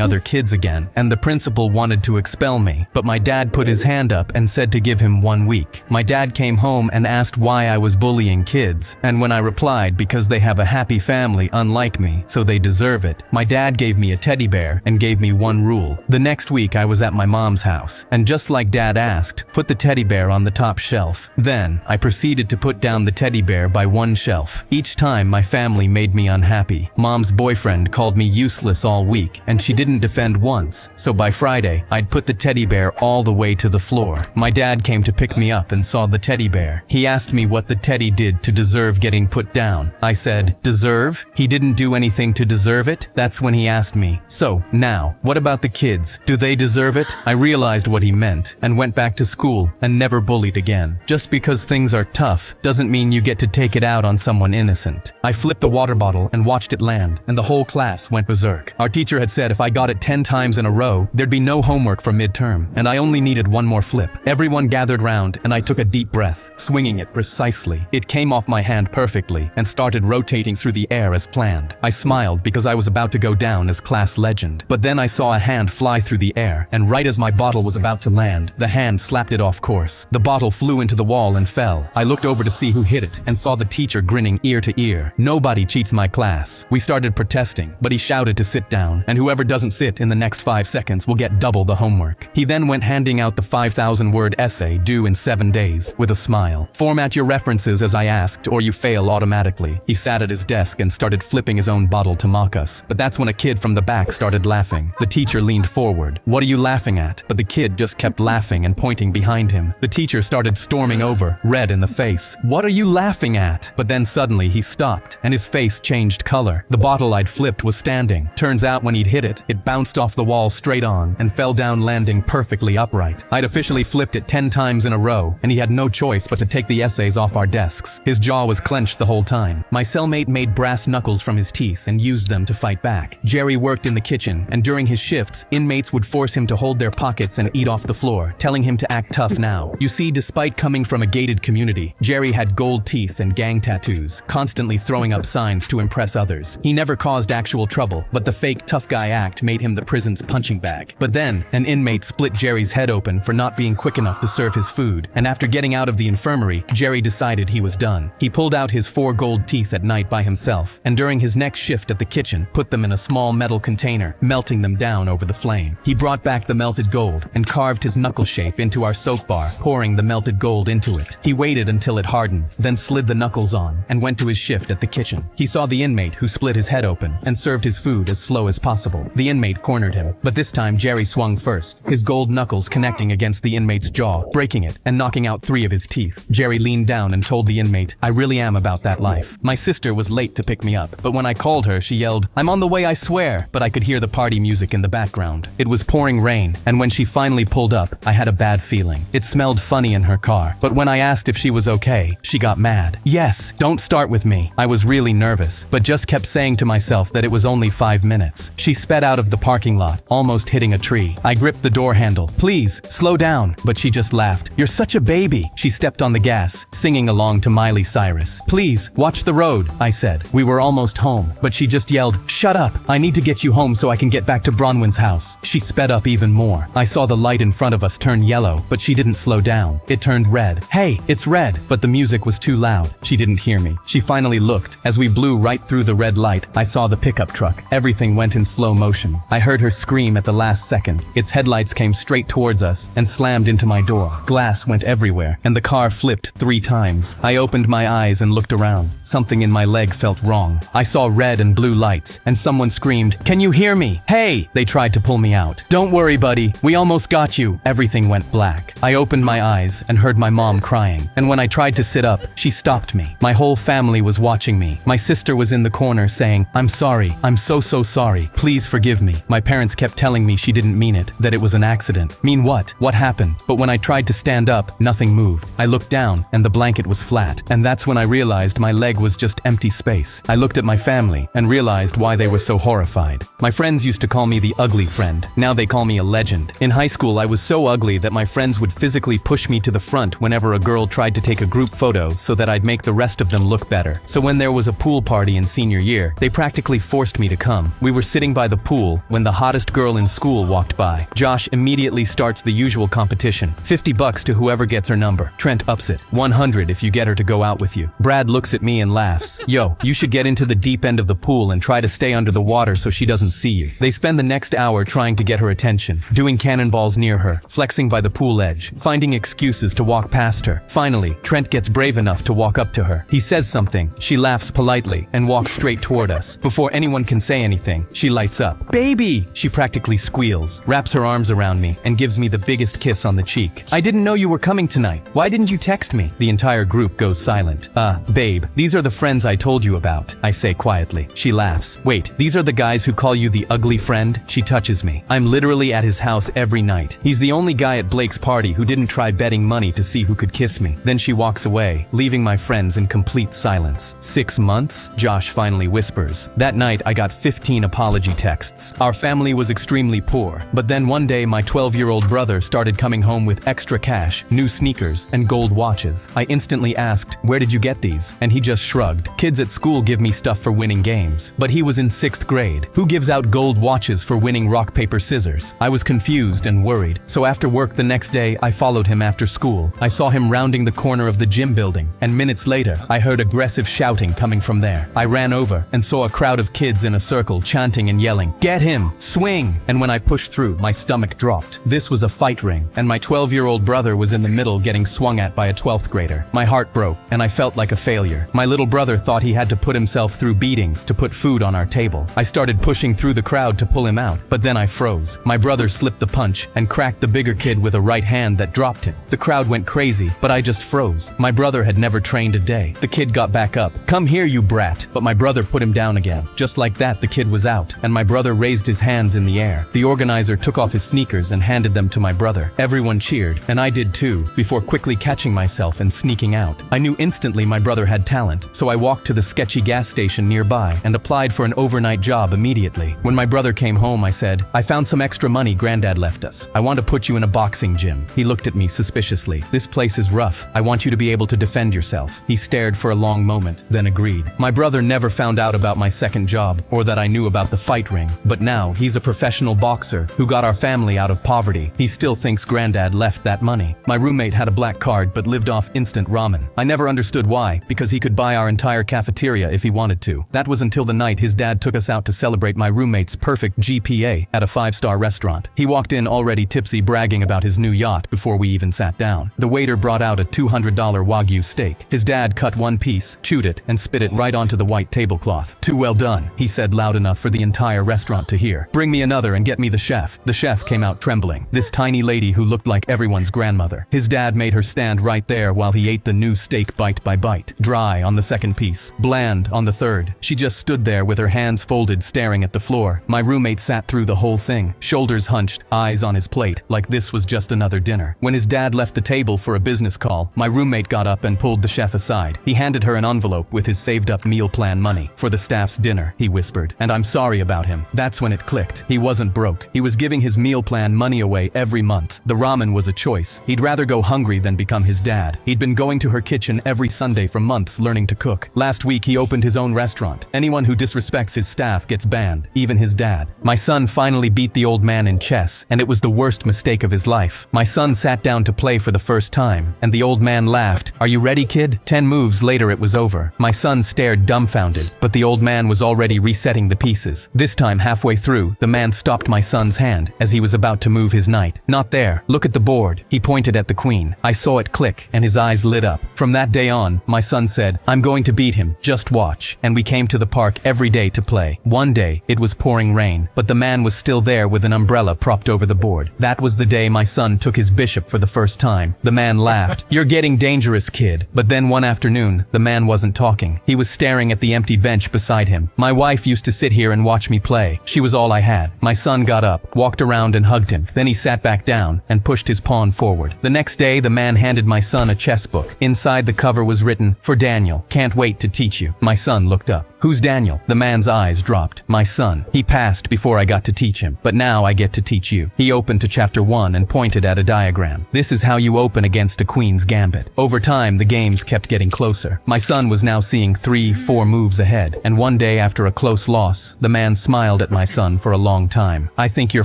other kids again, and the principal wanted to expel me. But my dad put his hand up and said to give him 1 week. My dad came home and asked why I was bullying kids, and when I replied because they have a happy family unlike me, so they deserve it, my dad gave me a teddy bear and gave me one rule. The next week I was at my mom's house, and just like dad asked, put the teddy bear on the top shelf. Then, I proceeded to put down the teddy bear by one shelf. Each time my family made me unhappy. Mom's boyfriend called me useless all week, and she didn't defend once, so by Friday, I'd put the teddy bear all the way to the floor. My dad came to pick me up and saw the teddy bear. He asked me what the teddy did to deserve getting put down. I said, "Deserve? He didn't do anything to deserve it?" That's when he asked me, "So, now, what about the kids? Do they deserve it?" I realized what he meant, and went back to school, and never bullied again. Just because things are tough, doesn't mean you get to take it out on someone innocent. I flipped the water bottle and watched it land, and the whole class went berserk. Our teacher had said if I got it 10 times in a row, there'd be no homework for midterm, and I only needed one more flip. Everyone gathered round, and I took a deep breath, swinging it precisely. It came off my hand perfectly, and started rotating through the air as planned. I smiled because I was about to go down as class legend. But then I saw a hand fly through the air, and right as my bottle was about to land, the hand slapped it off course. The bottle flew into the wall and fell. I looked over to see who hit it, and saw the teacher grinning ear to ear. Nobody cheats my class. We started protesting, but he shouted to sit down, and whoever doesn't sit in the next 5 seconds will get double the homework. He then went handing out the 5,000-word essay due in 7 days, with a smile. "Format your references as I asked, or you fail automatically." He sat at his desk and started flipping his own bottle to mock us. But that's when a kid from the back started laughing. The teacher leaned forward. "What are you laughing at?" But the kid just kept laughing and pointing behind him. The teacher started storming over, red in the face. "What are you laughing at?" But then suddenly he stopped, and his face changed color. The bottle I'd flipped was standing. Turns out when he'd hit it, it bounced off the wall straight on, and fell down landing perfectly upright. I'd officially flipped it 10 times in a row, and he had no choice but to take the essays off our desks. His jaw was clenched the whole time. My cellmate made brass knuckles from his teeth and used them to fight back. Jerry worked in the kitchen, and during his shifts, inmates would force him to hold their pockets and eat off the floor, telling him to act tough now. You see, despite coming from a gated community, Jerry had gold teeth and gang tattoos, constantly throwing up signs to impress others. He never caused actual trouble, but the fake tough guy act made him the prison's punching bag. But then, an inmate split Jerry's head open for not being quick enough to serve his food, and after getting out of the infirmary, Jerry decided he was done. He pulled out his 4 gold teeth at night inmate by himself, and during his next shift at the kitchen, put them in a small metal container, melting them down over the flame. He brought back the melted gold and carved his knuckle shape into our soap bar, pouring the melted gold into it. He waited until it hardened, then slid the knuckles on, and went to his shift at the kitchen. He saw the inmate, who split his head open and served his food as slow as possible. The inmate cornered him, but this time Jerry swung first, his gold knuckles connecting against the inmate's jaw, breaking it and knocking out 3 of his teeth. Jerry leaned down and told the inmate, "I really am about that life." My sister was late to pick me up, but when I called her, she yelled, "I'm on the way, I swear," but I could hear the party music in the background. It was pouring rain, and when she finally pulled up, I had a bad feeling. It smelled funny in her car, but when I asked if she was okay, she got mad. "Yes, don't start with me." I was really nervous, but just kept saying to myself that it was only 5 minutes. She sped out of the parking lot, almost hitting a tree. I gripped the door handle. "Please, slow down," but she just laughed. "You're such a baby." She stepped on the gas, singing along to Miley Cyrus. "Please, watch the road," I said. We were almost home, but she just yelled, "Shut up, I need to get you home so I can get back to Bronwyn's house." She sped up even more. I saw the light in front of us turn yellow, but she didn't slow down. It turned red. "Hey, it's red," but the music was too loud. She didn't hear me. She finally looked. As we blew right through the red light, I saw the pickup truck. Everything went in slow motion. I heard her scream at the last second. Its headlights came straight towards us and slammed into my door. Glass went everywhere, and the car flipped 3 times. I opened my eyes and looked around. Something in my leg felt wrong. I saw red and blue lights, and someone screamed, "Can you hear me? Hey!" They tried to pull me out. "Don't worry, buddy. We almost got you." Everything went black. I opened my eyes and heard my mom crying. And when I tried to sit up, she stopped me. My whole family was watching me. My sister was in the corner saying, "I'm sorry. I'm so sorry. Please forgive me." My parents kept telling me she didn't mean it, that it was an accident. Mean what? What happened? But when I tried to stand up, nothing moved. I looked down, and the blanket was flat. And that's when I realized my leg was just empty space. I looked at my family and realized why they were so horrified. My friends used to call me the ugly friend. Now they call me a legend. In high school, I was so ugly that my friends would physically push me to the front whenever a girl tried to take a group photo so that I'd make the rest of them look better. So when there was a pool party in senior year, they practically forced me to come. We were sitting by the pool when the hottest girl in school walked by. Josh immediately starts the usual competition. $50 to whoever gets her number. Trent ups it. 100 if you get her to go out with you. Brad looks at me and laughs. "Yo, you should get into the deep end of the pool and try to stay under the water so she doesn't see you." They spend the next hour trying to get her attention, doing cannonballs near her, flexing by the pool edge, finding excuses to walk past her. Finally, Trent gets brave enough to walk up to her. He says something, she laughs politely, and walks straight toward us. Before anyone can say anything, she lights up. "Baby!" She practically squeals, wraps her arms around me, and gives me the biggest kiss on the cheek. "I didn't know you were coming tonight. Why didn't you text me?" The entire group goes silent. Babe, these are the friends I told you about," I say quietly. She laughs. "Wait, these are the guys who call you the ugly friend?" She touches me. I'm literally at his house every night. He's the only guy at Blake's party who didn't try betting money to see who could kiss me. Then she walks away, leaving my friends in complete silence. 6 months? Josh finally whispers. That night, I got 15 apology texts. Our family was extremely poor, but then one day my 12-year-old brother started coming home with extra cash, new sneakers, and gold watches. I instantly asked, "Where did you get these?" And he just shrugged. Kids at school give me stuff for winning games, but he was in 6th grade. Who gives out gold watches for winning rock, paper, scissors? I was confused and worried, so after work the next day, I followed him after school. I saw him rounding the corner of the gym building, and minutes later, I heard aggressive shouting coming from there. I ran over and saw a crowd of kids in a circle chanting and yelling, "Get him! Swing!" And when I pushed through, my stomach dropped. This was a fight ring, and my 12-year-old brother was in the middle getting swung at by a 12th grader. My heart broke, and I felt like a failure. My little brother thought he had to put himself through beatings to put food on our table. I started pushing through the crowd to pull him out, but then I froze. My brother slipped the punch and cracked the bigger kid with a right hand that dropped him. The crowd went crazy, but I just froze. My brother had never trained a day. The kid got back up. "Come here, you brat!" But my brother put him down again. Just like that, the kid was out, and my brother raised his hands in the air. The organizer took off his sneakers and handed them to my brother. Everyone cheered, and I did too, before quickly catching myself and sneaking out. I knew instantly my brother had talent, so I walked to the sketchy gas station nearby and applied for an overnight job immediately. When my brother came home, I said, "I found some extra money Granddad left us. I want to put you in a boxing gym." He looked at me suspiciously. "This place is rough. I want you to be able to defend yourself." He stared for a long moment, then agreed. My brother never found out about my second job, or that I knew about the fight ring, but now he's a professional boxer who got our family out of poverty. He still thinks Granddad left that money. My roommate had a black card but lived off instant ramen. I never understood why, because he could buy our entire cafeteria if he wanted to. That was until the night his dad took us out to celebrate my roommate's perfect GPA at a 5-star restaurant. He walked in already tipsy, bragging about his new yacht before we even sat down. The waiter brought out a $200 Wagyu steak. His dad cut one piece, chewed it, and spit it right onto the white tablecloth. "Too well done," he said loud enough for the entire restaurant to hear. "Bring me another and get me the chef." The chef came out trembling. This tiny lady who looked like everyone's grandmother. His dad made her stand right there while he ate the new steak bite by bite. Dry on the second piece, bland on the third. She just stood there with her hands folded, staring at the floor. My roommate sat through the whole thing, shoulders hunched, eyes on his plate, like this was just another dinner. When his dad left the table for a business call, my roommate got up and pulled the chef aside. He handed her an envelope with his saved-up meal plan money. "For the staff's dinner," he whispered. "And I'm sorry about him." That's when it clicked. He wasn't broke. He was giving his meal plan money away every month. The ramen was a choice. He'd rather go hungry than become his dad. He'd been going to her kitchen every Sunday for months, learning to cook. Last week he opened his own restaurant. Anyone who disrespects his staff gets banned, even his dad. My son finally beat the old man in chess, and it was the worst mistake of his life. My son sat down to play for the first time, and the old man laughed. "Are you ready, kid?" 10 moves later it was over. My son stared dumbfounded, but the old man was already resetting the pieces. This time, halfway through, the man stopped my son's hand as he was about to move his knight. "Not there. Look at the board." He pointed at the queen. I saw it click, and his eyes lit up. From that day on, my son said, "I'm going to beat him, just watch." And we came to the park every day to play. One day, it was pouring rain, but the man was still there with an umbrella propped over the board. That was the day my son took his bishop for the first time. The man laughed. "You're getting dangerous, kid." But then one afternoon, the man wasn't talking. He was staring at the empty bench beside him. My wife used to sit here and watch me play. She was all I had. My son got up, walked around and hugged him. Then he sat back down and pushed his pawn forward. The next day, the man handed my son a chess book. Inside the cover was written, "For Daniel, can't wait to teach you." My son looked up. "Who's Daniel?" The man's eyes dropped. "My son. He passed before I got to teach him, but now I get to teach you." He opened to chapter 1 and pointed at a diagram. "This is how you open against a queen's gambit." Over time, the games kept getting closer. My son was now seeing 3-4 moves ahead, and one day after a close loss, the man smiled at my son for a long time. "I think you're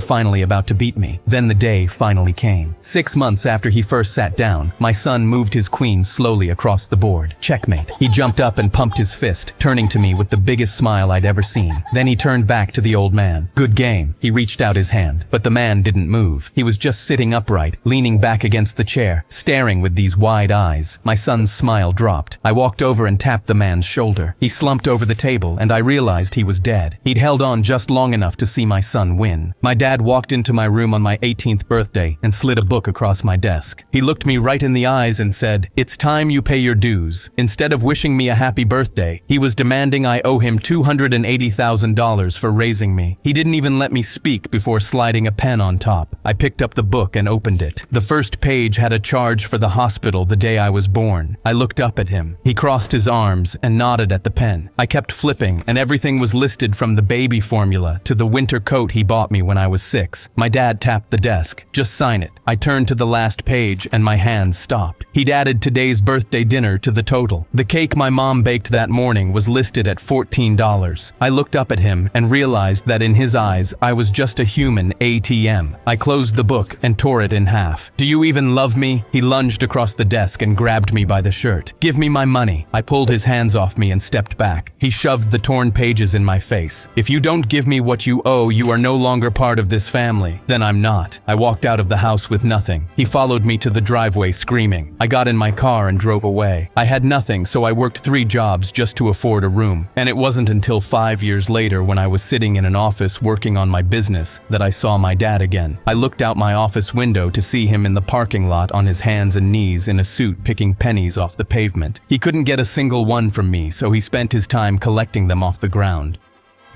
finally about to beat me." Then the day finally came. 6 months after he first sat down, my son moved his queen slowly across the board. Checkmate. He jumped up and pumped his fist, turning to me with the biggest smile I'd ever seen. Then he turned back to the old man. "Good game." He reached out his hand, but the man didn't move. He was just sitting upright, leaning back against the chair, staring with these wide eyes. My son's smile dropped. I walked over and tapped the man's shoulder. He slumped over the table, and I realized he was dead. He'd held on just long enough to see my son win. My dad walked into my room on my 18th birthday and slid a book across my desk. He looked me right in the eyes and said, "It's time you pay your dues." Instead of wishing me a happy birthday, he was demanding I owe him $280,000 for raising me. He didn't even let me speak before sliding a pen on top. I picked up the book and opened it. The first page had a charge for the hospital the day I was born. I looked up at him. He crossed his arms and nodded at the pen. I kept flipping, and everything was listed from the baby formula to the winter coat he bought me when I was 6. My dad tapped the desk. "Just sign it." I turned to the last page and my hands stopped. He'd added today's birthday dinner to the total. The cake my mom baked that morning was listed at $14. I looked up at him and realized that in his eyes, I was just a human ATM. I closed the book and tore it in half. "Do you even love me?" He lunged across the desk and grabbed me by the shirt. "Give me my money." I pulled his hands off me and stepped back. He shoved the torn pages in my face. "If you don't give me what you owe, you are no longer part of this family." "Then I'm not." I walked out of the house with nothing. He followed me to the driveway screaming. I got in my car and drove away. I had nothing, so I worked 3 jobs just to afford a room. And it wasn't until 5 years later, when I was sitting in an office working on my business, that I saw my dad again. I looked out my office window to see him in the parking lot on his hands and knees in a suit picking pennies off the pavement. He couldn't get a single one from me, so he spent his time collecting them off the ground.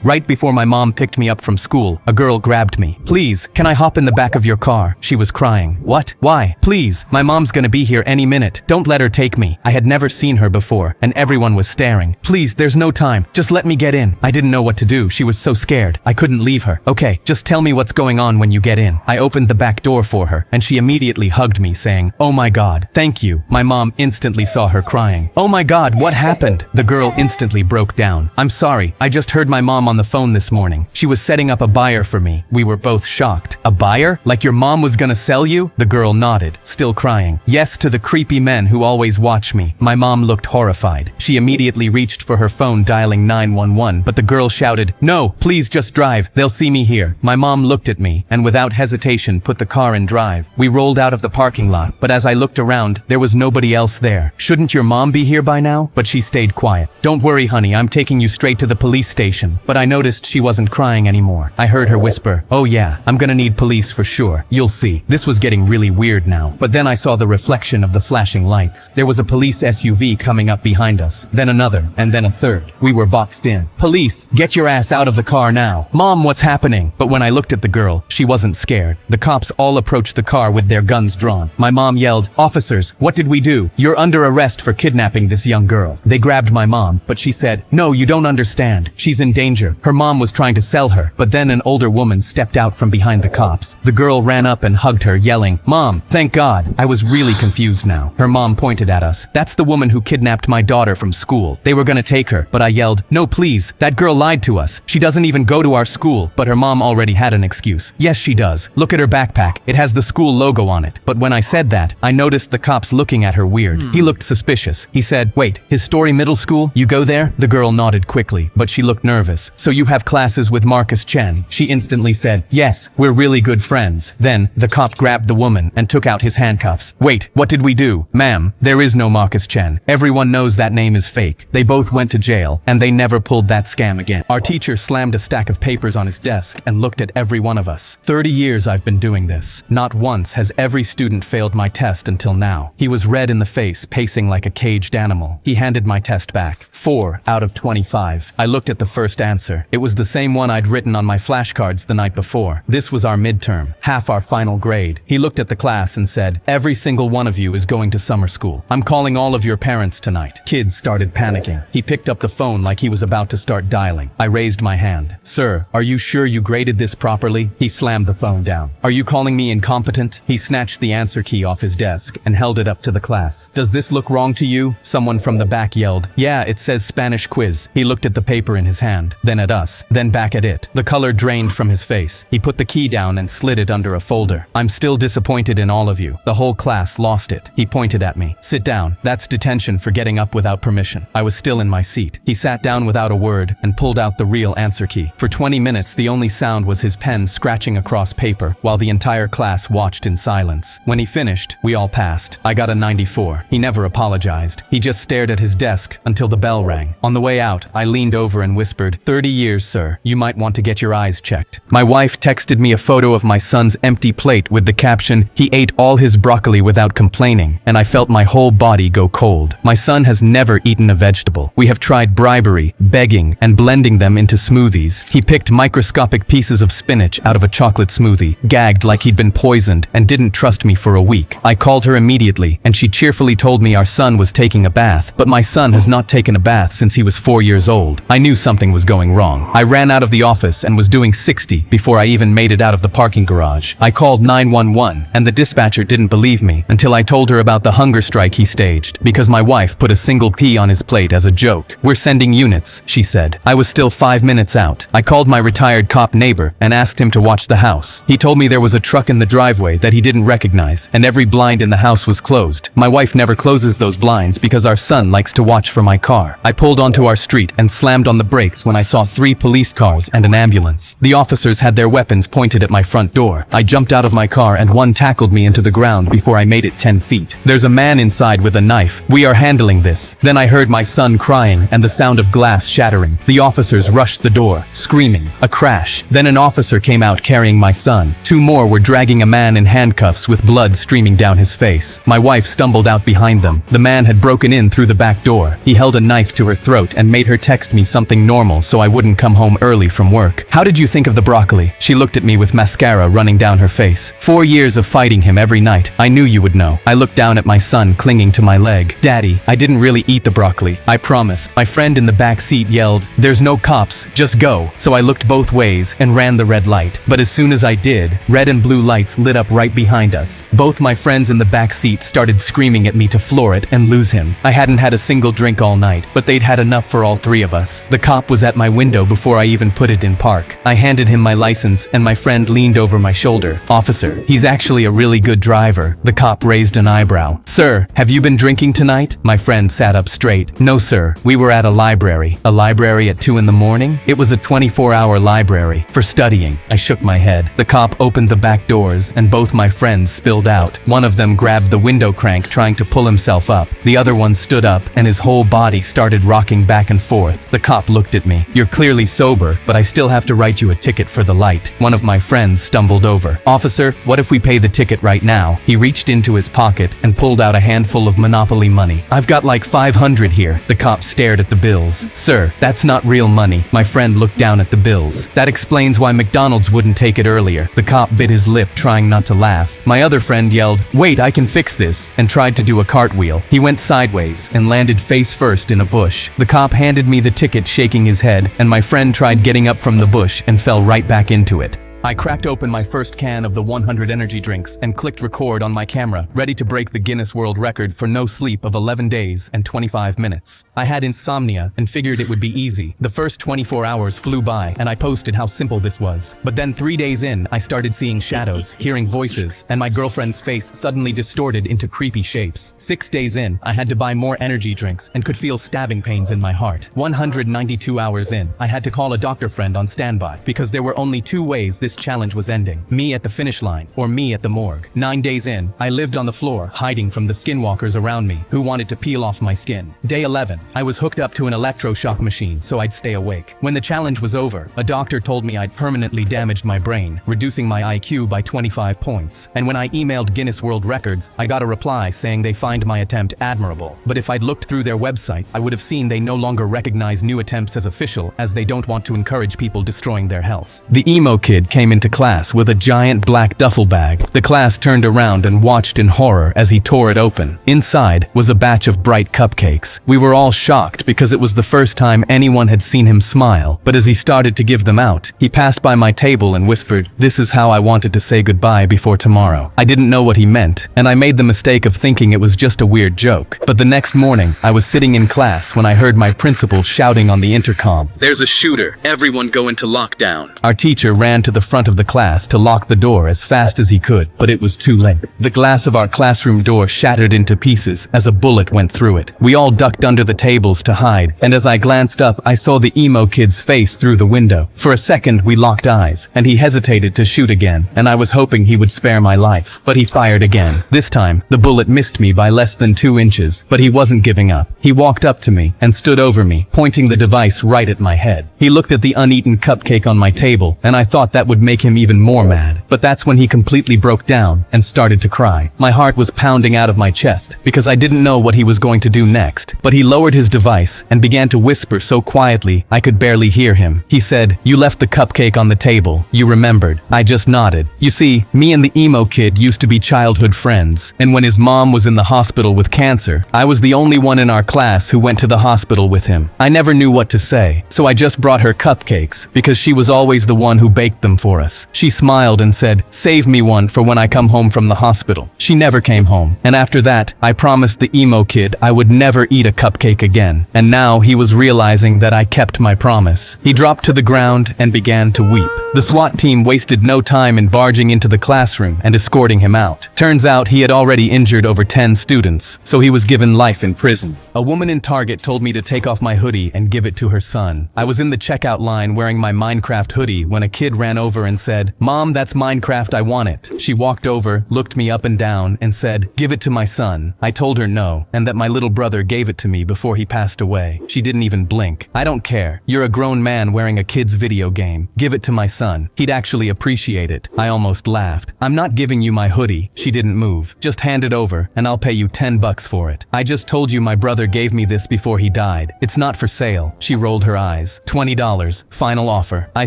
Right before my mom picked me up from school, a girl grabbed me. "Please, can I hop in the back of your car?" She was crying. "What? Why? Please, my mom's gonna be here any minute. Don't let her take me." I had never seen her before, and everyone was staring. "Please, there's no time. Just let me get in." I didn't know what to do. She was so scared. I couldn't leave her. "Okay, just tell me what's going on when you get in." I opened the back door for her, and she immediately hugged me, saying, "Oh my God, thank you." My mom instantly saw her crying. "Oh my God, what happened?" The girl instantly broke down. "I'm sorry. I just heard my mom mom on the phone this morning. She was setting up a buyer for me. We were both shocked. A buyer? Like your mom was gonna sell you? The girl nodded, still crying. Yes, to the creepy men who always watch me. My mom looked horrified. She immediately reached for her phone, dialing 911, but the girl shouted, "No, please just drive. They'll see me here." My mom looked at me and without hesitation put the car in drive. We rolled out of the parking lot, but as I looked around, there was nobody else there. Shouldn't your mom be here by now? But she stayed quiet. "Don't worry, honey, I'm taking you straight to the police station." But I noticed she wasn't crying anymore. I heard her whisper, "Oh yeah, I'm gonna need police for sure. You'll see." This was getting really weird now. But then I saw the reflection of the flashing lights. There was a police SUV coming up behind us, then another, and then a third. We were boxed in. "Police, get your ass out of the car now." "Mom, what's happening?" But when I looked at the girl, she wasn't scared. The cops all approached the car with their guns drawn. My mom yelled, "Officers, what did we do? You're under arrest for kidnapping this young girl." They grabbed my mom, but she said, "No, you don't understand. She's in danger. Her mom was trying to sell her." But then an older woman stepped out from behind the cops. The girl ran up and hugged her, yelling, "Mom, thank God." I was really confused now. Her mom pointed at us. "That's the woman who kidnapped my daughter from school. They were gonna take her." But I yelled, "No, please. That girl lied to us. She doesn't even go to our school." But her mom already had an excuse. "Yes, she does. Look at her backpack. It has the school logo on it." But when I said that, I noticed the cops looking at her weird. He looked suspicious. He said, "Wait, his Story Middle School? You go there?" The girl nodded quickly, but she looked nervous. "So you have classes with Marcus Chen?" She instantly said, "Yes, we're really good friends." Then, the cop grabbed the woman and took out his handcuffs. "Wait, what did we do?" "Ma'am, there is no Marcus Chen. Everyone knows that name is fake. They both went to jail, and they never pulled that scam again." Our teacher slammed a stack of papers on his desk and looked at every one of us. 30 years I've been doing this. Not once has every student failed my test until now. He was red in the face, pacing like a caged animal. He handed my test back. 4 out of 25. I looked at the first answer. It was the same one I'd written on my flashcards the night before. This was our midterm, half our final grade. He looked at the class and said, "Every single one of you is going to summer school. I'm calling all of your parents tonight." Kids started panicking. He picked up the phone like he was about to start dialing. I raised my hand. "Sir, are you sure you graded this properly?" He slammed the phone down. "Are you calling me incompetent?" He snatched the answer key off his desk and held it up to the class. "Does this look wrong to you?" Someone from the back yelled, "Yeah, it says Spanish quiz." He looked at the paper in his hand, then at us, then back at it. The color drained from his face. He put the key down and slid it under a folder. "I'm still disappointed in all of you. The whole class lost it." He pointed at me. "Sit down. That's detention for getting up without permission." I was still in my seat. He sat down without a word and pulled out the real answer key. For 20 minutes, the only sound was his pen scratching across paper, while the entire class watched in silence. When he finished, we all passed. I got a 94. He never apologized. He just stared at his desk until the bell rang. On the way out, I leaned over and whispered, "30 years, sir. You might want to get your eyes checked." My wife texted me a photo of my son's empty plate with the caption, "He ate all his broccoli without complaining," and I felt my whole body go cold. My son has never eaten a vegetable. We have tried bribery, begging, and blending them into smoothies. He picked microscopic pieces of spinach out of a chocolate smoothie, gagged like he'd been poisoned, and didn't trust me for a week. I called her immediately, and she cheerfully told me our son was taking a bath. But my son has not taken a bath since he was 4 years old. I knew something was going wrong. I ran out of the office and was doing 60 before I even made it out of the parking garage. I called 911, and the dispatcher didn't believe me until I told her about the hunger strike he staged because my wife put a single pea on his plate as a joke. "We're sending units," she said. I was still 5 minutes out. I called my retired cop neighbor and asked him to watch the house. He told me there was a truck in the driveway that he didn't recognize, and every blind in the house was closed. My wife never closes those blinds because our son likes to watch for my car. I pulled onto our street and slammed on the brakes when I saw 3 police cars and an ambulance. The officers had their weapons pointed at my front door. I jumped out of my car and one tackled me into the ground before I made it 10 feet. "There's a man inside with a knife. We are handling this." Then I heard my son crying and the sound of glass shattering. The officers rushed the door, screaming. A crash. Then an officer came out carrying my son. 2 more were dragging a man in handcuffs with blood streaming down his face. My wife stumbled out behind them. The man had broken in through the back door. He held a knife to her throat and made her text me something normal so I wouldn't come home early from work. "How did you think of the broccoli?" She looked at me with mascara running down her face. 4 years of fighting him every night. I knew you would know. I looked down at my son clinging to my leg. "Daddy, I didn't really eat the broccoli. I promise." My friend in the back seat yelled, "There's no cops, just go." So I looked both ways and ran the red light. But as soon as I did, red and blue lights lit up right behind us. Both my friends in the back seat started screaming at me to floor it and lose him. I hadn't had a single drink all night, but they'd had enough for all 3 of us. The cop was at my window before I even put it in park. I handed him my license and my friend leaned over my shoulder. "Officer, he's actually a really good driver." The cop raised an eyebrow. "Sir, have you been drinking tonight?" My friend sat up straight. "No sir, we were at a library." "A library at 2 in the morning?" "It was a 24-hour library. For studying." I shook my head. The cop opened the back doors and both my friends spilled out. One of them grabbed the window crank trying to pull himself up. The other one stood up and his whole body started rocking back and forth. The cop looked at me. "You're clearly sober, but I still have to write you a ticket for the light." One of my friends stumbled over. "Officer, what if we pay the ticket right now?" He reached into his pocket and pulled out a handful of Monopoly money. "I've got like 500 here." The cop stared at the bills. "Sir, that's not real money." My friend looked down at the bills. "That explains why McDonald's wouldn't take it earlier." The cop bit his lip trying not to laugh. My other friend yelled, "Wait, I can fix this," and tried to do a cartwheel. He went sideways and landed face first in a bush. The cop handed me the ticket shaking his head, and my friend tried getting up from the bush and fell right back into it. I cracked open my first can of the 100 energy drinks and clicked record on my camera, ready to break the Guinness World Record for no sleep of 11 days and 25 minutes. I had insomnia and figured it would be easy. The first 24 hours flew by and I posted how simple this was. But then 3 days in, I started seeing shadows, hearing voices, and my girlfriend's face suddenly distorted into creepy shapes. 6 days in, I had to buy more energy drinks and could feel stabbing pains in my heart. 192 hours in, I had to call a doctor friend on standby because there were only 2 ways this challenge was ending: me at the finish line or me at the morgue. 9 days in, I lived on the floor, hiding from the skinwalkers around me who wanted to peel off my skin. Day 11, I was hooked up to an electroshock machine so I'd stay awake. When the challenge was over, a doctor told me I'd permanently damaged my brain, reducing my IQ by 25 points. And when I emailed Guinness World Records, I got a reply saying they find my attempt admirable. But if I'd looked through their website, I would have seen they no longer recognize new attempts as official, as they don't want to encourage people destroying their health. The emo kid came into class with a giant black duffel bag. The class turned around and watched in horror as he tore it open. Inside was a batch of bright cupcakes. We were all shocked because it was the first time anyone had seen him smile, but as he started to give them out, he passed by my table and whispered, "This is how I wanted to say goodbye before tomorrow." I didn't know what he meant, and I made the mistake of thinking it was just a weird joke. But the next morning, I was sitting in class when I heard my principal shouting on the intercom, "There's a shooter. Everyone go into lockdown." Our teacher ran to the front of the class to lock the door as fast as he could, but it was too late. The glass of our classroom door shattered into pieces as a bullet went through it. We all ducked under the tables to hide, and as I glanced up, I saw the emo kid's face through the window. For a second, we locked eyes, and he hesitated to shoot again, and I was hoping he would spare my life. But he fired again. This time, the bullet missed me by less than 2 inches, but he wasn't giving up. He walked up to me and stood over me, pointing the device right at my head. He looked at the uneaten cupcake on my table, and I thought that would make him even more mad. But that's when he completely broke down and started to cry. My heart was pounding out of my chest because I didn't know what he was going to do next. But he lowered his device and began to whisper so quietly I could barely hear him. He said, "You left the cupcake on the table. You remembered." I just nodded. You see, me and the emo kid used to be childhood friends, and when his mom was in the hospital with cancer, I was the only one in our class who went to the hospital with him. I never knew what to say, so I just brought her cupcakes because she was always the one who baked them for us. She smiled and said, "Save me one for when I come home from the hospital." She never came home, and after that, I promised the emo kid I would never eat a cupcake again. And now he was realizing that I kept my promise. He dropped to the ground and began to weep. The SWAT team wasted no time in barging into the classroom and escorting him out. Turns out he had already injured over 10 students, so he was given life in prison. A woman in Target told me to take off my hoodie and give it to her son. I was in the checkout line wearing my Minecraft hoodie when a kid ran over and said, "Mom, that's Minecraft, I want it." She walked over, looked me up and down, and said, "Give it to my son." I told her no, and that my little brother gave it to me before he passed away. She didn't even blink. "I don't care. You're a grown man wearing a kid's video game. Give it to my son. He'd actually appreciate it." I almost laughed. "I'm not giving you my hoodie." She didn't move. "Just hand it over, and I'll pay you $10 for it." "I just told you my brother gave me this before he died. It's not for sale." She rolled her eyes. $20, final offer. I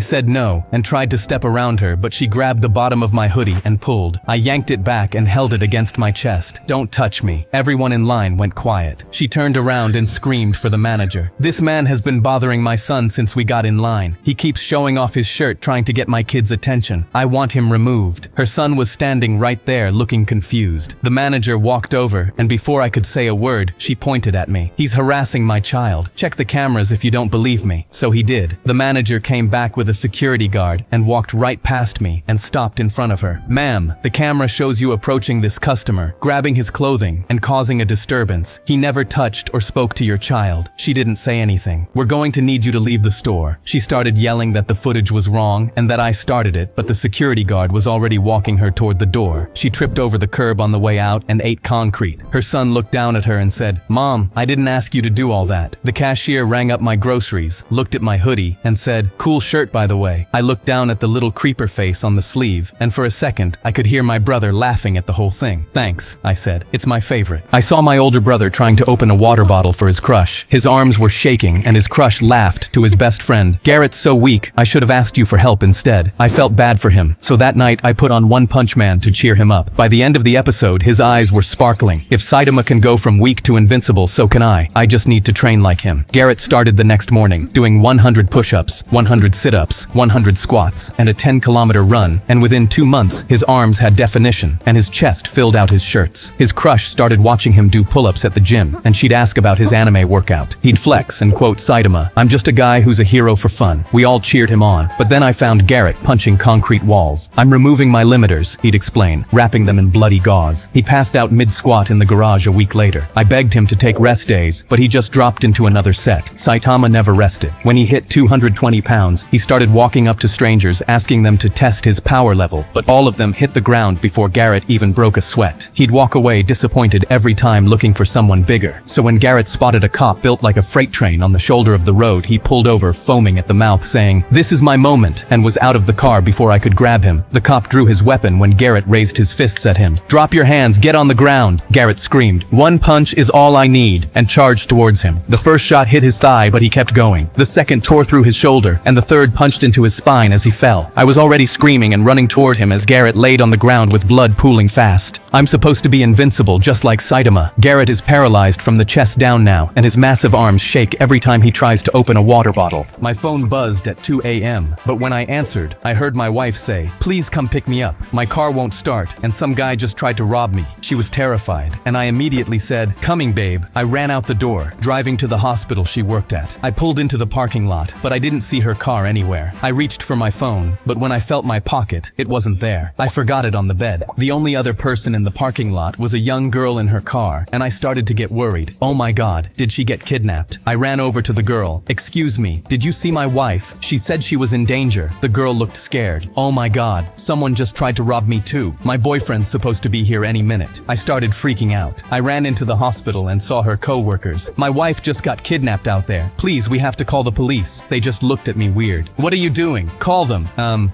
said no, and tried to step step around her, but she grabbed the bottom of my hoodie and pulled. I yanked it back and held it against my chest. "Don't touch me." Everyone in line went quiet. She turned around and screamed for the manager. "This man has been bothering my son since we got in line. He keeps showing off his shirt trying to get my kid's attention. I want him removed." Her son was standing right there looking confused. The manager walked over, and before I could say a word, she pointed at me. "He's harassing my child. Check the cameras if you don't believe me." So he did. The manager came back with a security guard and walked right past me and stopped in front of her. "Ma'am, the camera shows you approaching this customer, grabbing his clothing and causing a disturbance. He never touched or spoke to your child." She didn't say anything. "We're going to need you to leave the store." She started yelling that the footage was wrong and that I started it, but the security guard was already walking her toward the door. She tripped over the curb on the way out and ate concrete. Her son looked down at her and said, "Mom, I didn't ask you to do all that." The cashier rang up my groceries, looked at my hoodie, and said, "Cool shirt, by the way." I looked down at the little creeper face on the sleeve, and for a second, I could hear my brother laughing at the whole thing. "Thanks," I said. "It's my favorite." I saw my older brother trying to open a water bottle for his crush. His arms were shaking, and his crush laughed to his best friend. "Garrett's so weak, I should have asked you for help instead." I felt bad for him, so that night I put on One Punch Man to cheer him up. By the end of the episode, his eyes were sparkling. If Saitama can go from weak to invincible, so can I. I just need to train like him. Garrett started the next morning, doing 100 push-ups, 100 sit-ups, 100 squats, and a 10-kilometer run, and within 2 months, his arms had definition, and his chest filled out his shirts. His crush started watching him do pull-ups at the gym, and she'd ask about his anime workout. He'd flex and quote Saitama, "I'm just a guy who's a hero for fun." We all cheered him on, but then I found Garrett punching concrete walls. "I'm removing my limiters," he'd explain, wrapping them in bloody gauze. He passed out mid-squat in the garage a week later. I begged him to take rest days, but he just dropped into another set. Saitama never rested. When he hit 220 pounds, he started walking up to strangers asking them to test his power level, but all of them hit the ground before Garrett even broke a sweat. He'd walk away disappointed every time looking for someone bigger. So when Garrett spotted a cop built like a freight train on the shoulder of the road, he pulled over, foaming at the mouth, saying, "This is my moment," and was out of the car before I could grab him. The cop drew his weapon when Garrett raised his fists at him. "Drop your hands, get on the ground," Garrett screamed. "One punch is all I need," and charged towards him. The first shot hit his thigh, but he kept going. The second tore through his shoulder, and the third punched into his spine as he fell. I was already screaming and running toward him as Garrett laid on the ground with blood pooling fast. I'm supposed to be invincible, just like Saitama. Garrett is paralyzed from the chest down now, and his massive arms shake every time he tries to open a water bottle. My phone buzzed at 2 a.m., but when I answered, I heard my wife say, "Please come pick me up. My car won't start, and some guy just tried to rob me." She was terrified, and I immediately said, "Coming, babe." I ran out the door, driving to the hospital she worked at. I pulled into the parking lot, but I didn't see her car anywhere. I reached for my phone, but when I felt my pocket, it wasn't there. I forgot it on the bed. The only other person in the parking lot was a young girl in her car, and I started to get worried. Oh my God, did she get kidnapped? I ran over to the girl. "Excuse me, did you see my wife? She said she was in danger." The girl looked scared. "Oh my God, someone just tried to rob me too. My boyfriend's supposed to be here any minute." I started freaking out. I ran into the hospital and saw her co-workers. "My wife just got kidnapped out there. Please, we have to call the police." They just looked at me weird. "What are you doing? Call them."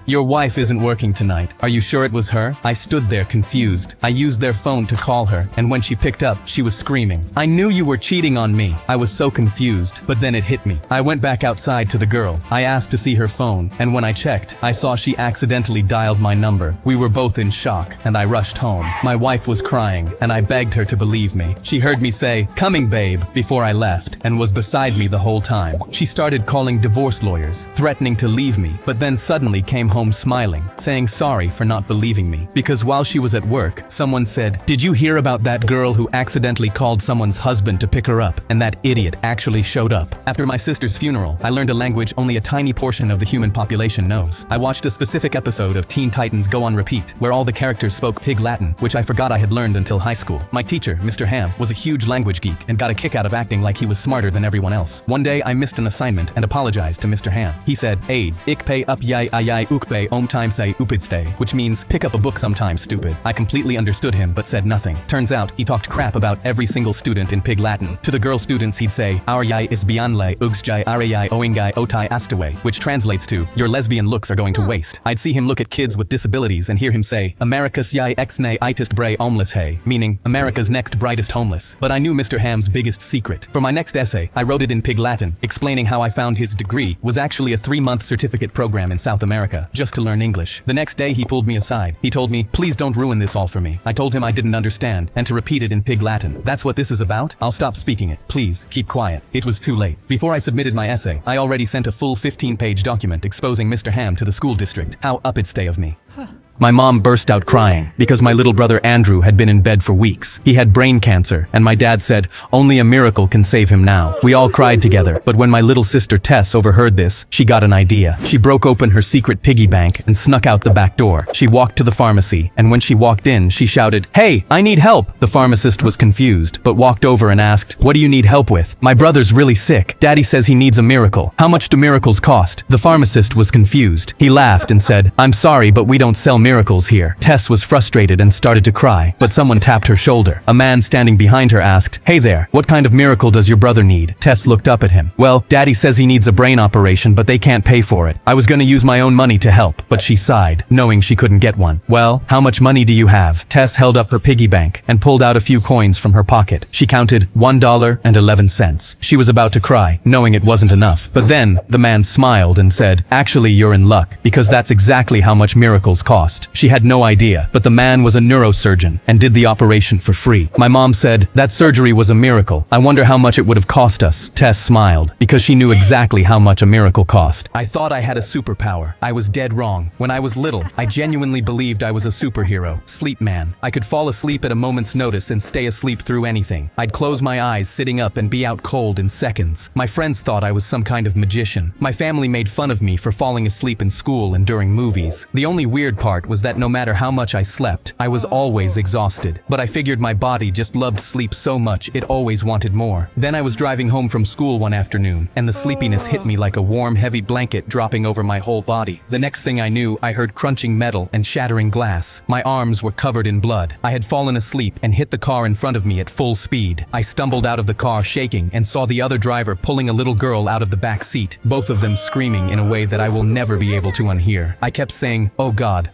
Your wife isn't working tonight. Are you sure it was her?" I stood there confused. I used their phone to call her, and when she picked up, she was screaming, "I knew you were cheating on me." I was so confused, but then it hit me. I went back outside to the girl. I asked to see her phone, and when I checked, I saw she accidentally dialed my number. We were both in shock, and I rushed home. My wife was crying, and I begged her to believe me. She heard me say, "Coming, babe," before I left, and was beside me the whole time. She started calling divorce lawyers, threatening to leave me, but then suddenly came home smiling, saying sorry for not believing me. Because while she was at work, someone said, "Did you hear about that girl who accidentally called someone's husband to pick her up, and that idiot actually showed up?" After my sister's funeral, I learned a language only a tiny portion of the human population knows. I watched a specific episode of Teen Titans Go on Repeat, where all the characters spoke Pig Latin, which I forgot I had learned until high school. My teacher, Mr. Ham, was a huge language geek and got a kick out of acting like he was smarter than everyone else. One day, I missed an assignment and apologized to Mr. Ham. He said, "Aid, ik pay up yai ayai ukpe om time say upidstay," which means pick up a book sometime, stupid. I completely understood him but said nothing. Turns out, he talked crap about every single student in Pig Latin. To the girl students, he'd say, "Our yai is bianle ugsjai arayai oingai otai astaway," which translates to, "Your lesbian looks are going to waste." I'd see him look at kids with disabilities and hear him say, "America's yai exne itest bray homeless hay," meaning America's next brightest homeless. But I knew Mr. Ham's biggest secret. For my next essay, I wrote it in Pig Latin, explaining how I found his degree was actually a 3-month certificate program in South America. America, just to learn English. The next day he pulled me aside. He told me, please don't ruin this all for me. I told him I didn't understand, and to repeat it in pig Latin. That's what this is about? I'll stop speaking it. Please, keep quiet. It was too late. Before I submitted my essay, I already sent a full 15-page document exposing Mr. Ham to the school district. How up it'd stay of me. My mom burst out crying because my little brother Andrew had been in bed for weeks. He had brain cancer, and my dad said, only a miracle can save him now. We all cried together, but when my little sister Tess overheard this, she got an idea. She broke open her secret piggy bank and snuck out the back door. She walked to the pharmacy, and when she walked in, she shouted, "Hey, I need help!" The pharmacist was confused, but walked over and asked, "What do you need help with?" "My brother's really sick. Daddy says he needs a miracle. How much do miracles cost?" The pharmacist was confused. He laughed and said, "I'm sorry, but we don't sell miracles here." Tess was frustrated and started to cry, but someone tapped her shoulder. A man standing behind her asked, "Hey there, what kind of miracle does your brother need?" Tess looked up at him. "Well, Daddy says he needs a brain operation, but they can't pay for it. I was gonna use my own money to help," but she sighed, knowing she couldn't get one. "Well, how much money do you have?" Tess held up her piggy bank and pulled out a few coins from her pocket. She counted $1.11. She was about to cry, knowing it wasn't enough. But then, the man smiled and said, "Actually, you're in luck, because that's exactly how much miracles cost." She had no idea, but the man was a neurosurgeon and did the operation for free. My mom said, "That surgery was a miracle. I wonder how much it would have cost us." Tess smiled, because she knew exactly how much a miracle cost. I thought I had a superpower. I was dead wrong. When I was little, I genuinely believed I was a superhero. Sleep man. I could fall asleep at a moment's notice and stay asleep through anything. I'd close my eyes sitting up and be out cold in seconds. My friends thought I was some kind of magician. My family made fun of me for falling asleep in school and during movies. The only weird part was that no matter how much I slept, I was always exhausted. But I figured my body just loved sleep so much it always wanted more. Then I was driving home from school one afternoon, and the sleepiness hit me like a warm, heavy blanket dropping over my whole body. The next thing I knew, I heard crunching metal and shattering glass. My arms were covered in blood. I had fallen asleep and hit the car in front of me at full speed. I stumbled out of the car shaking and saw the other driver pulling a little girl out of the back seat, both of them screaming in a way that I will never be able to unhear. I kept saying, oh God,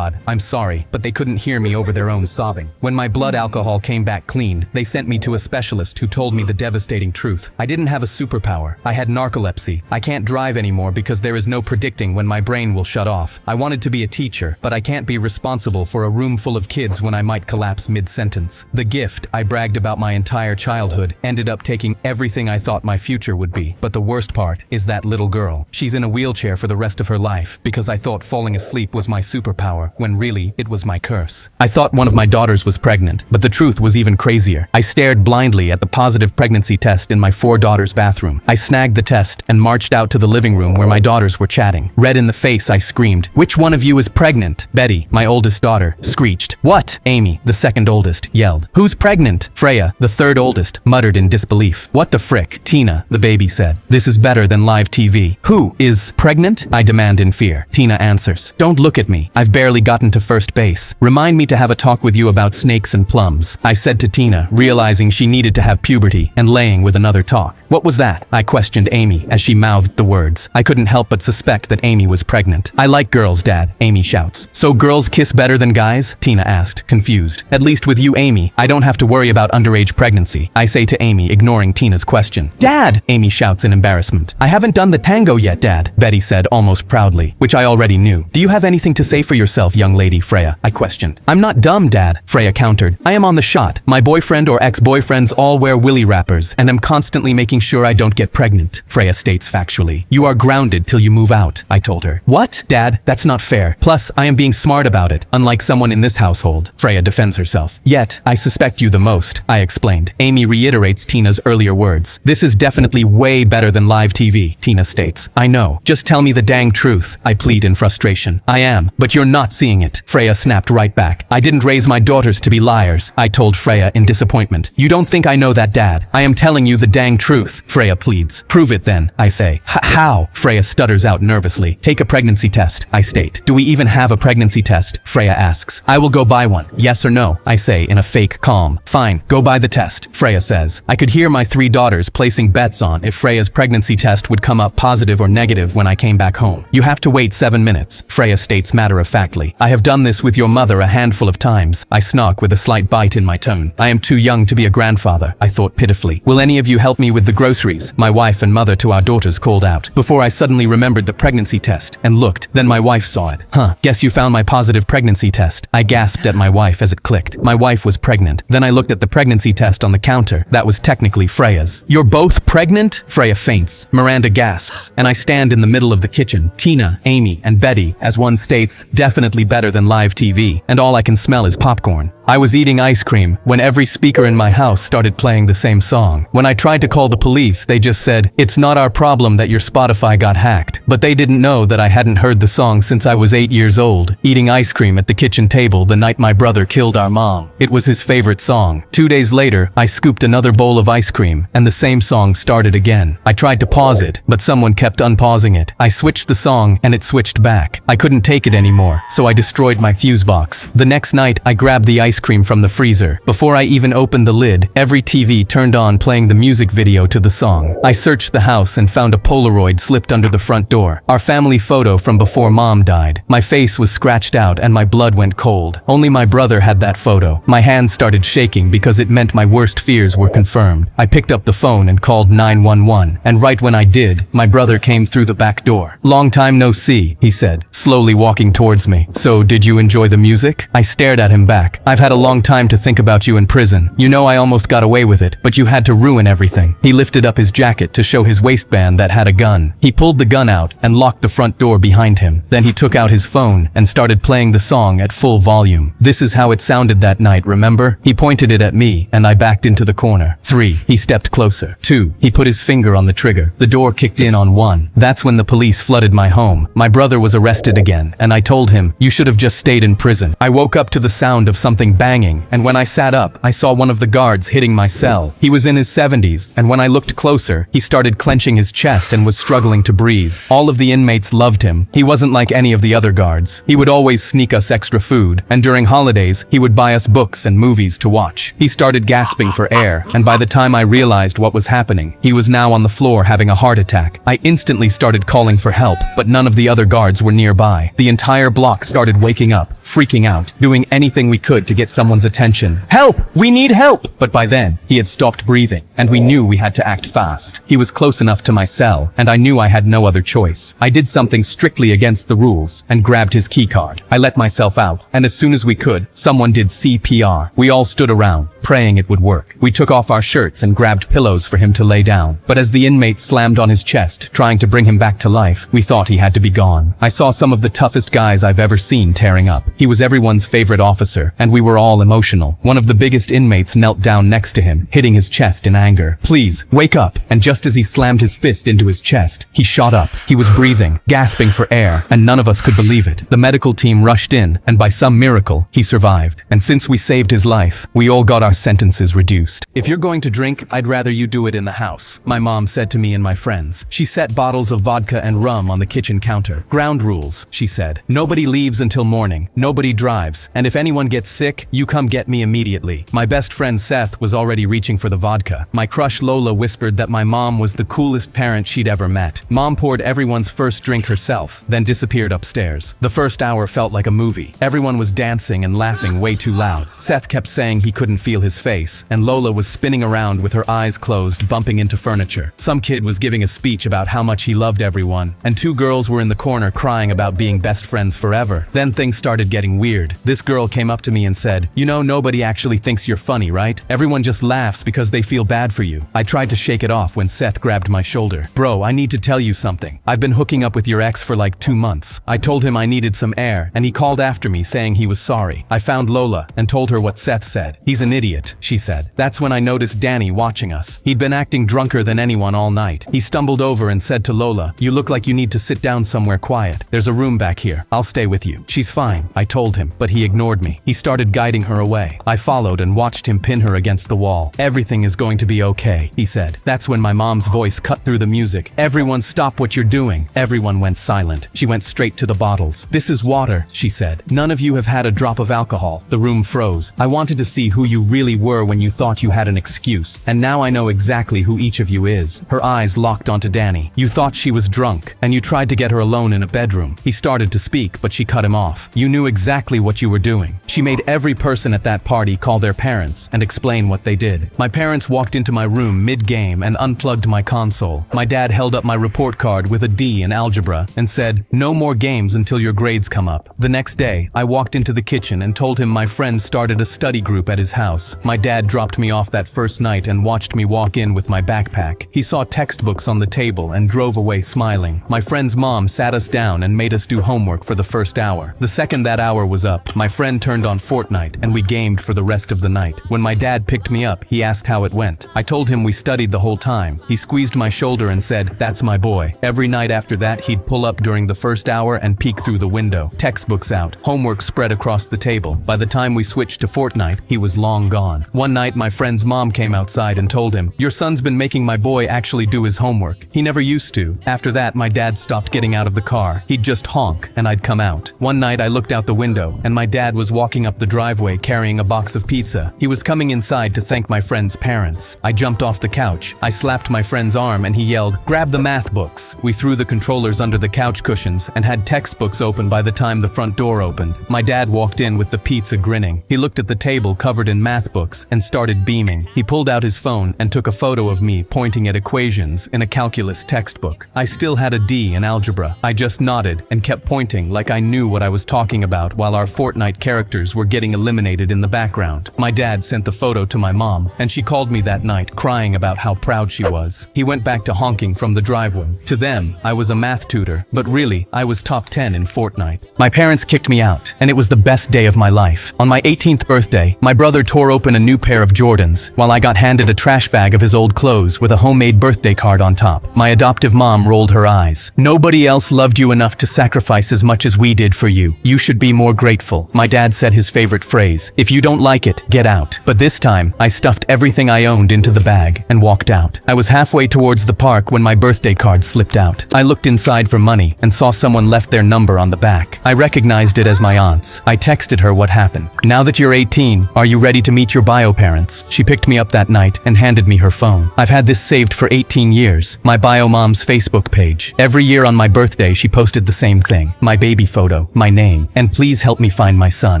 I'm sorry, but they couldn't hear me over their own sobbing. When my blood alcohol came back clean, they sent me to a specialist who told me the devastating truth. I didn't have a superpower. I had narcolepsy. I can't drive anymore because there is no predicting when my brain will shut off. I wanted to be a teacher, but I can't be responsible for a room full of kids when I might collapse mid-sentence. The gift I bragged about my entire childhood ended up taking everything I thought my future would be. But the worst part is that little girl. She's in a wheelchair for the rest of her life because I thought falling asleep was my superpower, when really it was my curse. I thought one of my daughters was pregnant, but the truth was even crazier. I stared blindly at the positive pregnancy test in my 4 daughters' bathroom. I snagged the test and marched out to the living room where my daughters were chatting. Red in the face, I screamed, "Which one of you is pregnant?" Betty, my oldest daughter, screeched. "What?" Amy, the second oldest, yelled. "Who's pregnant?" Freya, the third oldest, muttered in disbelief. "What the frick?" Tina, the baby, said. "This is better than live TV." "Who is pregnant?" I demand in fear. Tina answers. "Don't look at me. I've barely gotten to first base. Remind me to have a talk with you about snakes and plums," I said to Tina, realizing she needed to have puberty and laying with another talk. "What was that?" I questioned Amy as she mouthed the words. I couldn't help but suspect that Amy was pregnant. "I like girls, Dad," Amy shouts. "So girls kiss better than guys?" Tina asked, confused. "At least with you, Amy, I don't have to worry about underage pregnancy," I say to Amy, ignoring Tina's question. "Dad!" Amy shouts in embarrassment. "I haven't done the tango yet, Dad," Betty said almost proudly, which I already knew. "Do you have anything to say for yourself, young lady?" Freya, I questioned. "I'm not dumb, Dad," Freya countered. "I am on the shot. My boyfriend or ex-boyfriends all wear willy wrappers, and I'm constantly making sure I don't get pregnant," Freya states factually. "You are grounded till you move out," I told her. "What? Dad, that's not fair. Plus, I am being smart about it, unlike someone in this household," Freya defends herself. "Yet, I suspect you the most," I explained. Amy reiterates Tina's earlier words. "This is definitely way better than live TV," Tina states. "I know. Just tell me the dang truth," I plead in frustration. "I am, but you're not seeing it," Freya snapped right back. "I didn't raise my daughters to be liars," I told Freya in disappointment. "You don't think I know that, Dad? I am telling you the dang truth," Freya pleads. "Prove it then," I say. "How?" Freya stutters out nervously. "Take a pregnancy test," I state. "Do we even have a pregnancy test?" Freya asks. "I will go buy one. Yes or no?" I say in a fake calm. "Fine, go buy the test," Freya says. I could hear my 3 daughters placing bets on if Freya's pregnancy test would come up positive or negative when I came back home. "You have to wait 7 minutes," Freya states matter-of-factly. Exactly. I have done this with your mother a handful of times. I snark with a slight bite in my tone. I am too young to be a grandfather, I thought pitifully. Will any of you help me with the groceries? My wife and mother to our daughters called out. Before I suddenly remembered the pregnancy test and looked, then my wife saw it. Guess you found my positive pregnancy test. I gasped at my wife as it clicked. My wife was pregnant. Then I looked at the pregnancy test on the counter. That was technically Freya's. You're both pregnant? Freya faints. Miranda gasps. And I stand in the middle of the kitchen. Tina, Amy, and Betty, as one states, definitely better than live TV. And all I can smell is popcorn. I was eating ice cream when every speaker in my house started playing the same song. When I tried to call the police, they just said, "It's not our problem that your Spotify got hacked." But they didn't know that I hadn't heard the song since I was 8 years old, eating ice cream at the kitchen table the night my brother killed our mom. It was his favorite song. 2 days later, I scooped another bowl of ice cream, and the same song started again. I tried to pause it, but someone kept unpausing it. I switched the song, and it switched back. I couldn't take it anymore, so I destroyed my fuse box. The next night, I grabbed the ice cream from the freezer. Before I even opened the lid, every TV turned on playing the music video to the song. I searched the house and found a Polaroid slipped under the front door. Our family photo from before Mom died. My face was scratched out and my blood went cold. Only my brother had that photo. My hands started shaking because it meant my worst fears were confirmed. I picked up the phone and called 911, and right when I did, my brother came through the back door. "Long time no see," he said, slowly walking towards me. "So, did you enjoy the music?" I stared at him back. "I've had a long time to think about you in prison. You know I almost got away with it, but you had to ruin everything." He lifted up his jacket to show his waistband that had a gun. He pulled the gun out and locked the front door behind him. Then he took out his phone and started playing the song at full volume. This is how it sounded that night, remember? He pointed it at me and I backed into the corner. 3. He stepped closer. 2. He put his finger on the trigger. The door kicked in on 1. That's when the police flooded my home. My brother was arrested again, and I told him, "You should have just stayed in prison." I woke up to the sound of something banging, and when I sat up, I saw one of the guards hitting my cell. He was in his 70s, and when I looked closer, he started clenching his chest and was struggling to breathe. All of the inmates loved him. He wasn't like any of the other guards. He would always sneak us extra food, and during holidays, he would buy us books and movies to watch. He started gasping for air, and by the time I realized what was happening, he was now on the floor having a heart attack. I instantly started calling for help, but none of the other guards were nearby. The entire block started waking up, freaking out, doing anything we could to get someone's attention. "Help! We need help!" But by then, he had stopped breathing, and we knew we had to act fast. He was close enough to my cell, and I knew I had no other choice. I did something strictly against the rules, and grabbed his keycard. I let myself out, and as soon as we could, someone did CPR. We all stood around, praying it would work. We took off our shirts and grabbed pillows for him to lay down. But as the inmate slammed on his chest, trying to bring him back to life, we thought he had to be gone. I saw some of the toughest guys I've ever seen tearing up. He was everyone's favorite officer, and we were all emotional. One of the biggest inmates knelt down next to him, hitting his chest in anger. "Please, wake up." And just as he slammed his fist into his chest, he shot up. He was breathing, gasping for air, and none of us could believe it. The medical team rushed in, and by some miracle, he survived. And since we saved his life, we all got our sentences reduced. "If you're going to drink, I'd rather you do it in the house," my mom said to me and my friends. She set bottles of vodka and rum on the kitchen counter. "Ground rules," she said. "Nobody leaves until morning, nobody drives, and if anyone gets sick, you come get me immediately." My best friend Seth was already reaching for the vodka. My crush Lola whispered that my mom was the coolest parent she'd ever met. Mom poured everyone's first drink herself, then disappeared upstairs. The first hour felt like a movie. Everyone was dancing and laughing way too loud. Seth kept saying he couldn't feel his face, and Lola was spinning around with her eyes closed, bumping into furniture. Some kid was giving a speech about how much he loved everyone, and 2 girls were in the corner crying about being best friends forever. Then things started getting weird. This girl came up to me and said, "You know, nobody actually thinks you're funny, right? Everyone just laughs because they feel bad for you." I tried to shake it off when Seth grabbed my shoulder. "Bro, I need to tell you something. I've been hooking up with your ex for like 2 months. I told him I needed some air, and he called after me saying he was sorry. I found Lola and told her what Seth said. He's an idiot," she said. That's when I noticed Danny watching us. He'd been acting drunker than anyone all night. He stumbled over and said to Lola, "You look like you need to sit down somewhere quiet. There's a room back here. I'll stay with you." "She's fine," I told him, but he ignored me. He started guiding her away. I followed and watched him pin her against the wall. "Everything is going to be okay," he said. That's when my mom's voice cut through the music. "Everyone stop what you're doing." Everyone went silent. She went straight to the bottles. "This is water," she said. "None of you have had a drop of alcohol." The room froze. I wanted to see who you really were when you thought you had an excuse. And now I know exactly who each of you is. Her eyes locked onto Danny. You thought she was drunk, and you tried to get her alone in a bedroom. He started to speak, but she cut him off. You knew exactly what you were doing. She made every person at that party call their parents and explain what they did. My parents walked into my room mid-game and unplugged my console. My dad held up my report card with a D in algebra and said, "No more games until your grades come up." The next day, I walked into the kitchen and told him my friend started a study group at his house. My dad dropped me off that first night and watched me walk in with my backpack. He saw textbooks on the table and drove away smiling. My friend's mom sat us down and made us do homework for the first hour. The second that hour was up, my friend turned on Fortnite and we gamed for the rest of the night. When my dad picked me up, he asked how it went. I told him we studied the whole time. He squeezed my shoulder and said, "That's my boy." Every night after that, he'd pull up during the first hour and peek through the window. Textbooks out, homework spread across the table. By the time we switched to Fortnite, he was long gone. One night, my friend's mom came outside and told him, "Your son's been making my boy actually do his homework. He never used to." After that, my dad stopped getting out of the car. He'd just honk, and I'd come out. One night, I looked out the window, and my dad was walking up the driveway carrying a box of pizza. He was coming inside to thank my friend's parents. I jumped off the couch. I slapped my friend's arm, and he yelled, "Grab the math books." We threw the controllers under the couch cushions and had textbooks open by the time the front door opened. My dad walked in with the pizza grinning. He looked at the table covered in math books and started beaming. He pulled out his phone and took a photo of me pointing at equations in a calculus textbook. I still had a D in algebra. I just nodded and kept pointing like I knew what I was talking about while our Fortnite characters were getting eliminated in the background. My dad sent the photo to my mom, and she called me that night crying about how proud she was. He went back to honking from the driveway. To them, I was a math tutor, but really, I was top 10 in Fortnite. My parents kicked me out, and it was the best day of my life. On my 18th birthday, my brother tore open a new pair of Jordans, while I got handed a trash bag of his old clothes with a homemade birthday card on top. My adoptive mom rolled her eyes. "Nobody else loved you enough to sacrifice as much as we did for you. You should be more grateful." My dad said his favorite phrase, "If you don't like it, get out." But this time, I stuffed everything I owned into the bag and walked out. I was halfway towards the park when my birthday card slipped out. I looked inside for money and saw someone left their number on the back. I recognized it as my aunt's. I texted her what happened. "Now that you're 18, are you ready to meet your bio parents?" She picked me up that night and handed me her phone. I've had this saved for 18 years. My bio mom's Facebook page. Every year on my birthday, she posted the same thing. My baby photo, my name, and "Please help me find my son."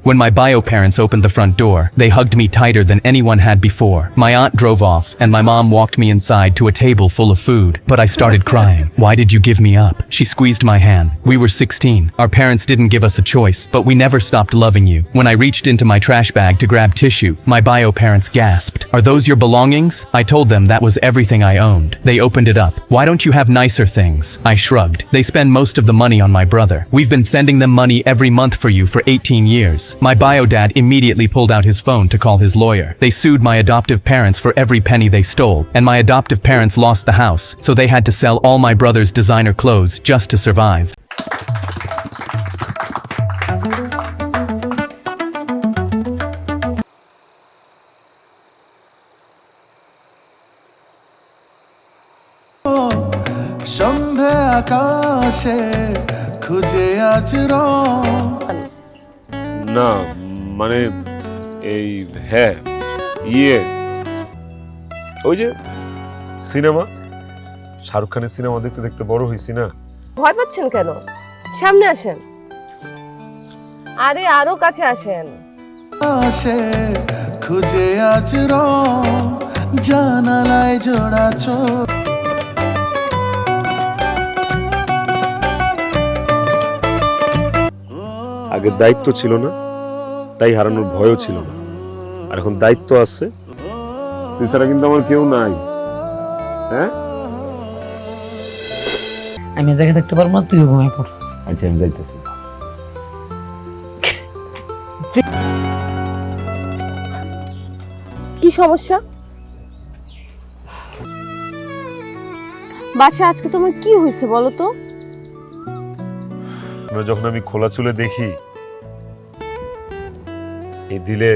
When my bio parents opened the front door, they hugged me tighter than anyone had before. My aunt drove off, and my mom walked me inside to a table full of food. But I started crying. "Why did you give me up?" She squeezed my hand. "We were 16. Our parents didn't give us a choice, but we never stopped loving you." When I reached into my trash bag to grab tissue, my bio parents gasped. "Are those your belongings?" I told them that was everything I owned. They opened it up. "Why don't you have nicer things?" I shrugged. "They spend most of the money on my brother. We've been sending them money every month for you for 18 years. My bio dad immediately pulled out his phone to call his lawyer. They sued my adoptive parents for every penny they stole, and my adoptive parents lost the house, so they had to sell all my brother's designer clothes just to survive. সন্ধে আকাশে খুঁজে আজ রং। না মানে এই হ্যাঁ ইয়ে ওই যে সিনেমা শাহরুখ খানের সিনেমা দেখতে দেখতে বড় হইছি না। ভয় পাচ্ছেন কেন? সামনে আসেন। আরে আরো কাছে আসেন। আকাশে খুঁজে আজ রং, জানালায় জোড়া চোখ। আগে দায়িত্ব ছিল না, তাই হারানোর ভয়ও ছিল না, আর এখন দায়িত্ব আছে। তুই ছাড়া কিন্তু আমার কেউ নাই। হ্যাঁ আমি জায়গায় থাকতে পারবো না, তুই ঘুমাই পড়। আচ্ছা আমি যাইতেছি। কি সমস্যা? বাচ্চা আজকে তোমার কি হয়েছে বলো তো? যখন আমি খোলা চুলে দেখি এই দিলে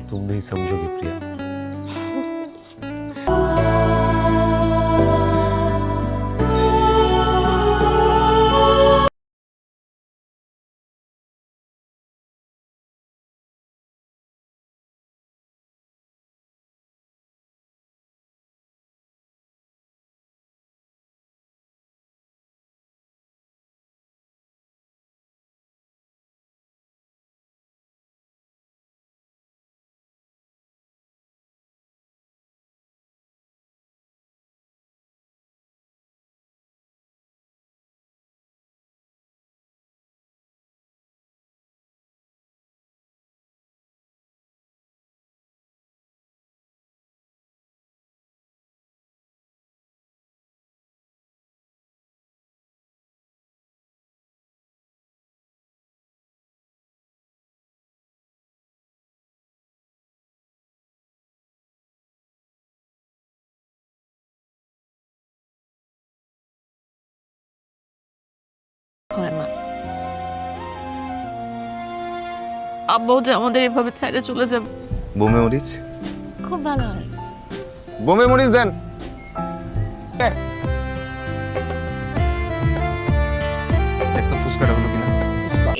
तुम नहीं समझोगे प्रिया। আব্বু যে আমাদের এভাবে ছেড়ে চলে যাবে। বোমে মরিচ, খুব ভালো হয়। বোমে মরিচ দেন। দেখতো ফুচকাটা হলো কিনা।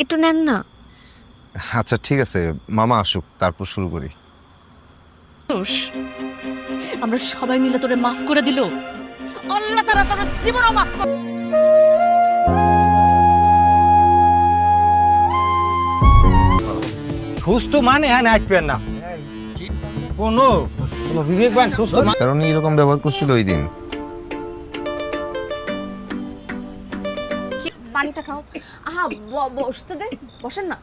একটু নেন না। আচ্ছা ঠিক আছে, মামা আসুক তারপর শুরু করি। আমরা সবাই মিলে তোরে মাফ করে দিল, আল্লাহ তাআলা তোর জীবনও মাফ করে। সুস্থ মানে হ্যাঁ নাচবেন না কোনো বিবেকবান সুস্থ কারণ এরকম ব্যবহার করছিল ওই দিন। পানিটা খাও। আহা বসতে দে, বসেন না।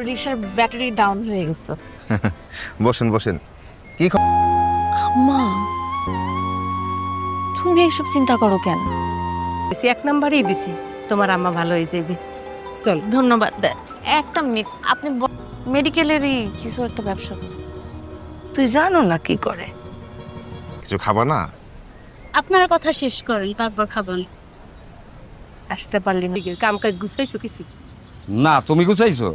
রিক্সার ব্যাটারি ডাউন হয়ে গেছে। বসেন বসেন। মা, তুমি এসব চিন্তা করো কেন? এক নাম্বারই দিছি, তোমার আম্মা ভালো হয়ে যাবে। চল। ধন্যবাদ। একটা মিনিট, আপনি মেডিকেলেরই কিছু একটা ব্যবসা করেন? তুই জানো না কি করে? কিছু খাবা না? আপনার কথা শেষ করেন, তারপর খাবেন। আসতে পারলি না, কাম কাজ গুছাইছো কিছু? না তুমি গুছাইছো?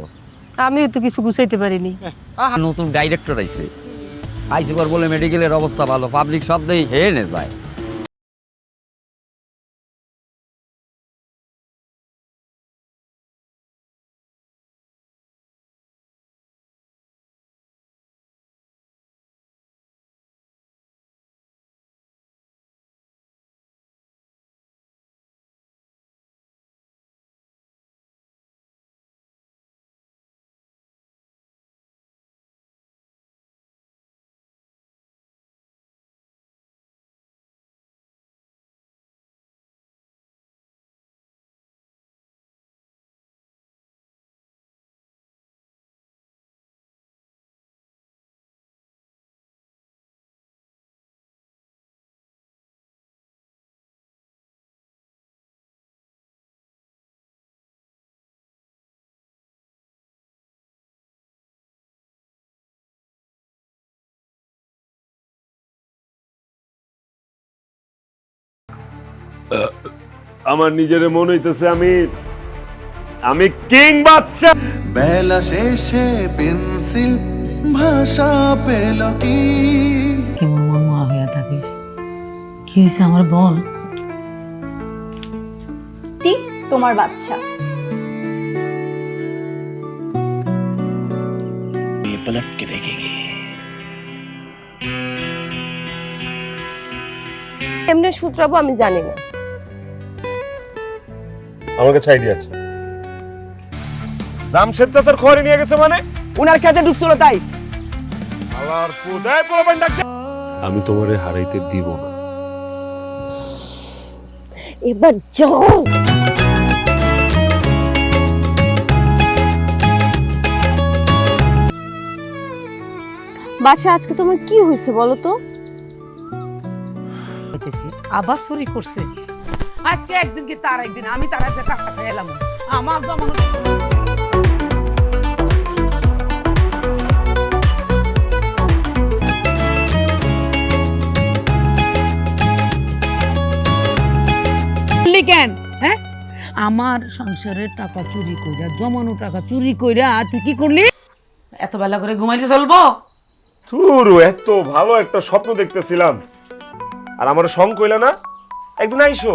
আমিও তো কিছু গুছাইতে পারিনি। নতুন ডাইরেক্টর আইছে, আইছে পর বলে মেডিকেলের অবস্থা ভালো, পাবলিক সব দেই হেনে যায়। আমার নিজের মনে হইতেছে আমি কিং বাদশা। বেলা শেষে পেন্সিল ভাষা পেল কি? কেমন মন মরা হইয়া থাকিস? কি হয়েছে আমার বল। তোমার বাচ্চা এমনি সূত্রাবো আমি জানি না। আমার কাছে আইডিয়া আছে। জামশেদ চাচার খবরে নিয়ে গেছে মানে উনার কাছে ঢুকছিল তাই। আলার পুদায় পোলাপান ডাকছে। আমি তোমারে হারাইতে দিব না। এবার যাও। বাচ্চা, আজকে তোমার কি হয়েছে বলো তো? আবার চুরি করছে। আজকে একদিন কি তার একদিন আমি তার কাছে টাকা এলাম আমার জমা। কেন হ্যাঁ আমার সংসারের টাকা চুরি কইরা জমানো টাকা চুরি কইরা তুই কি করলি? এত বেলা করে ঘুমাইতে চলবো? তুরু এত ভালো একটা স্বপ্ন দেখতেছিলাম আর আমার সং কইলা না। একদিন আইসো,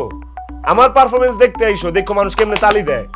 আমার পারফরমেন্স দেখতে আইসো, দেখো মানুষ কেমনে তালি দেয়।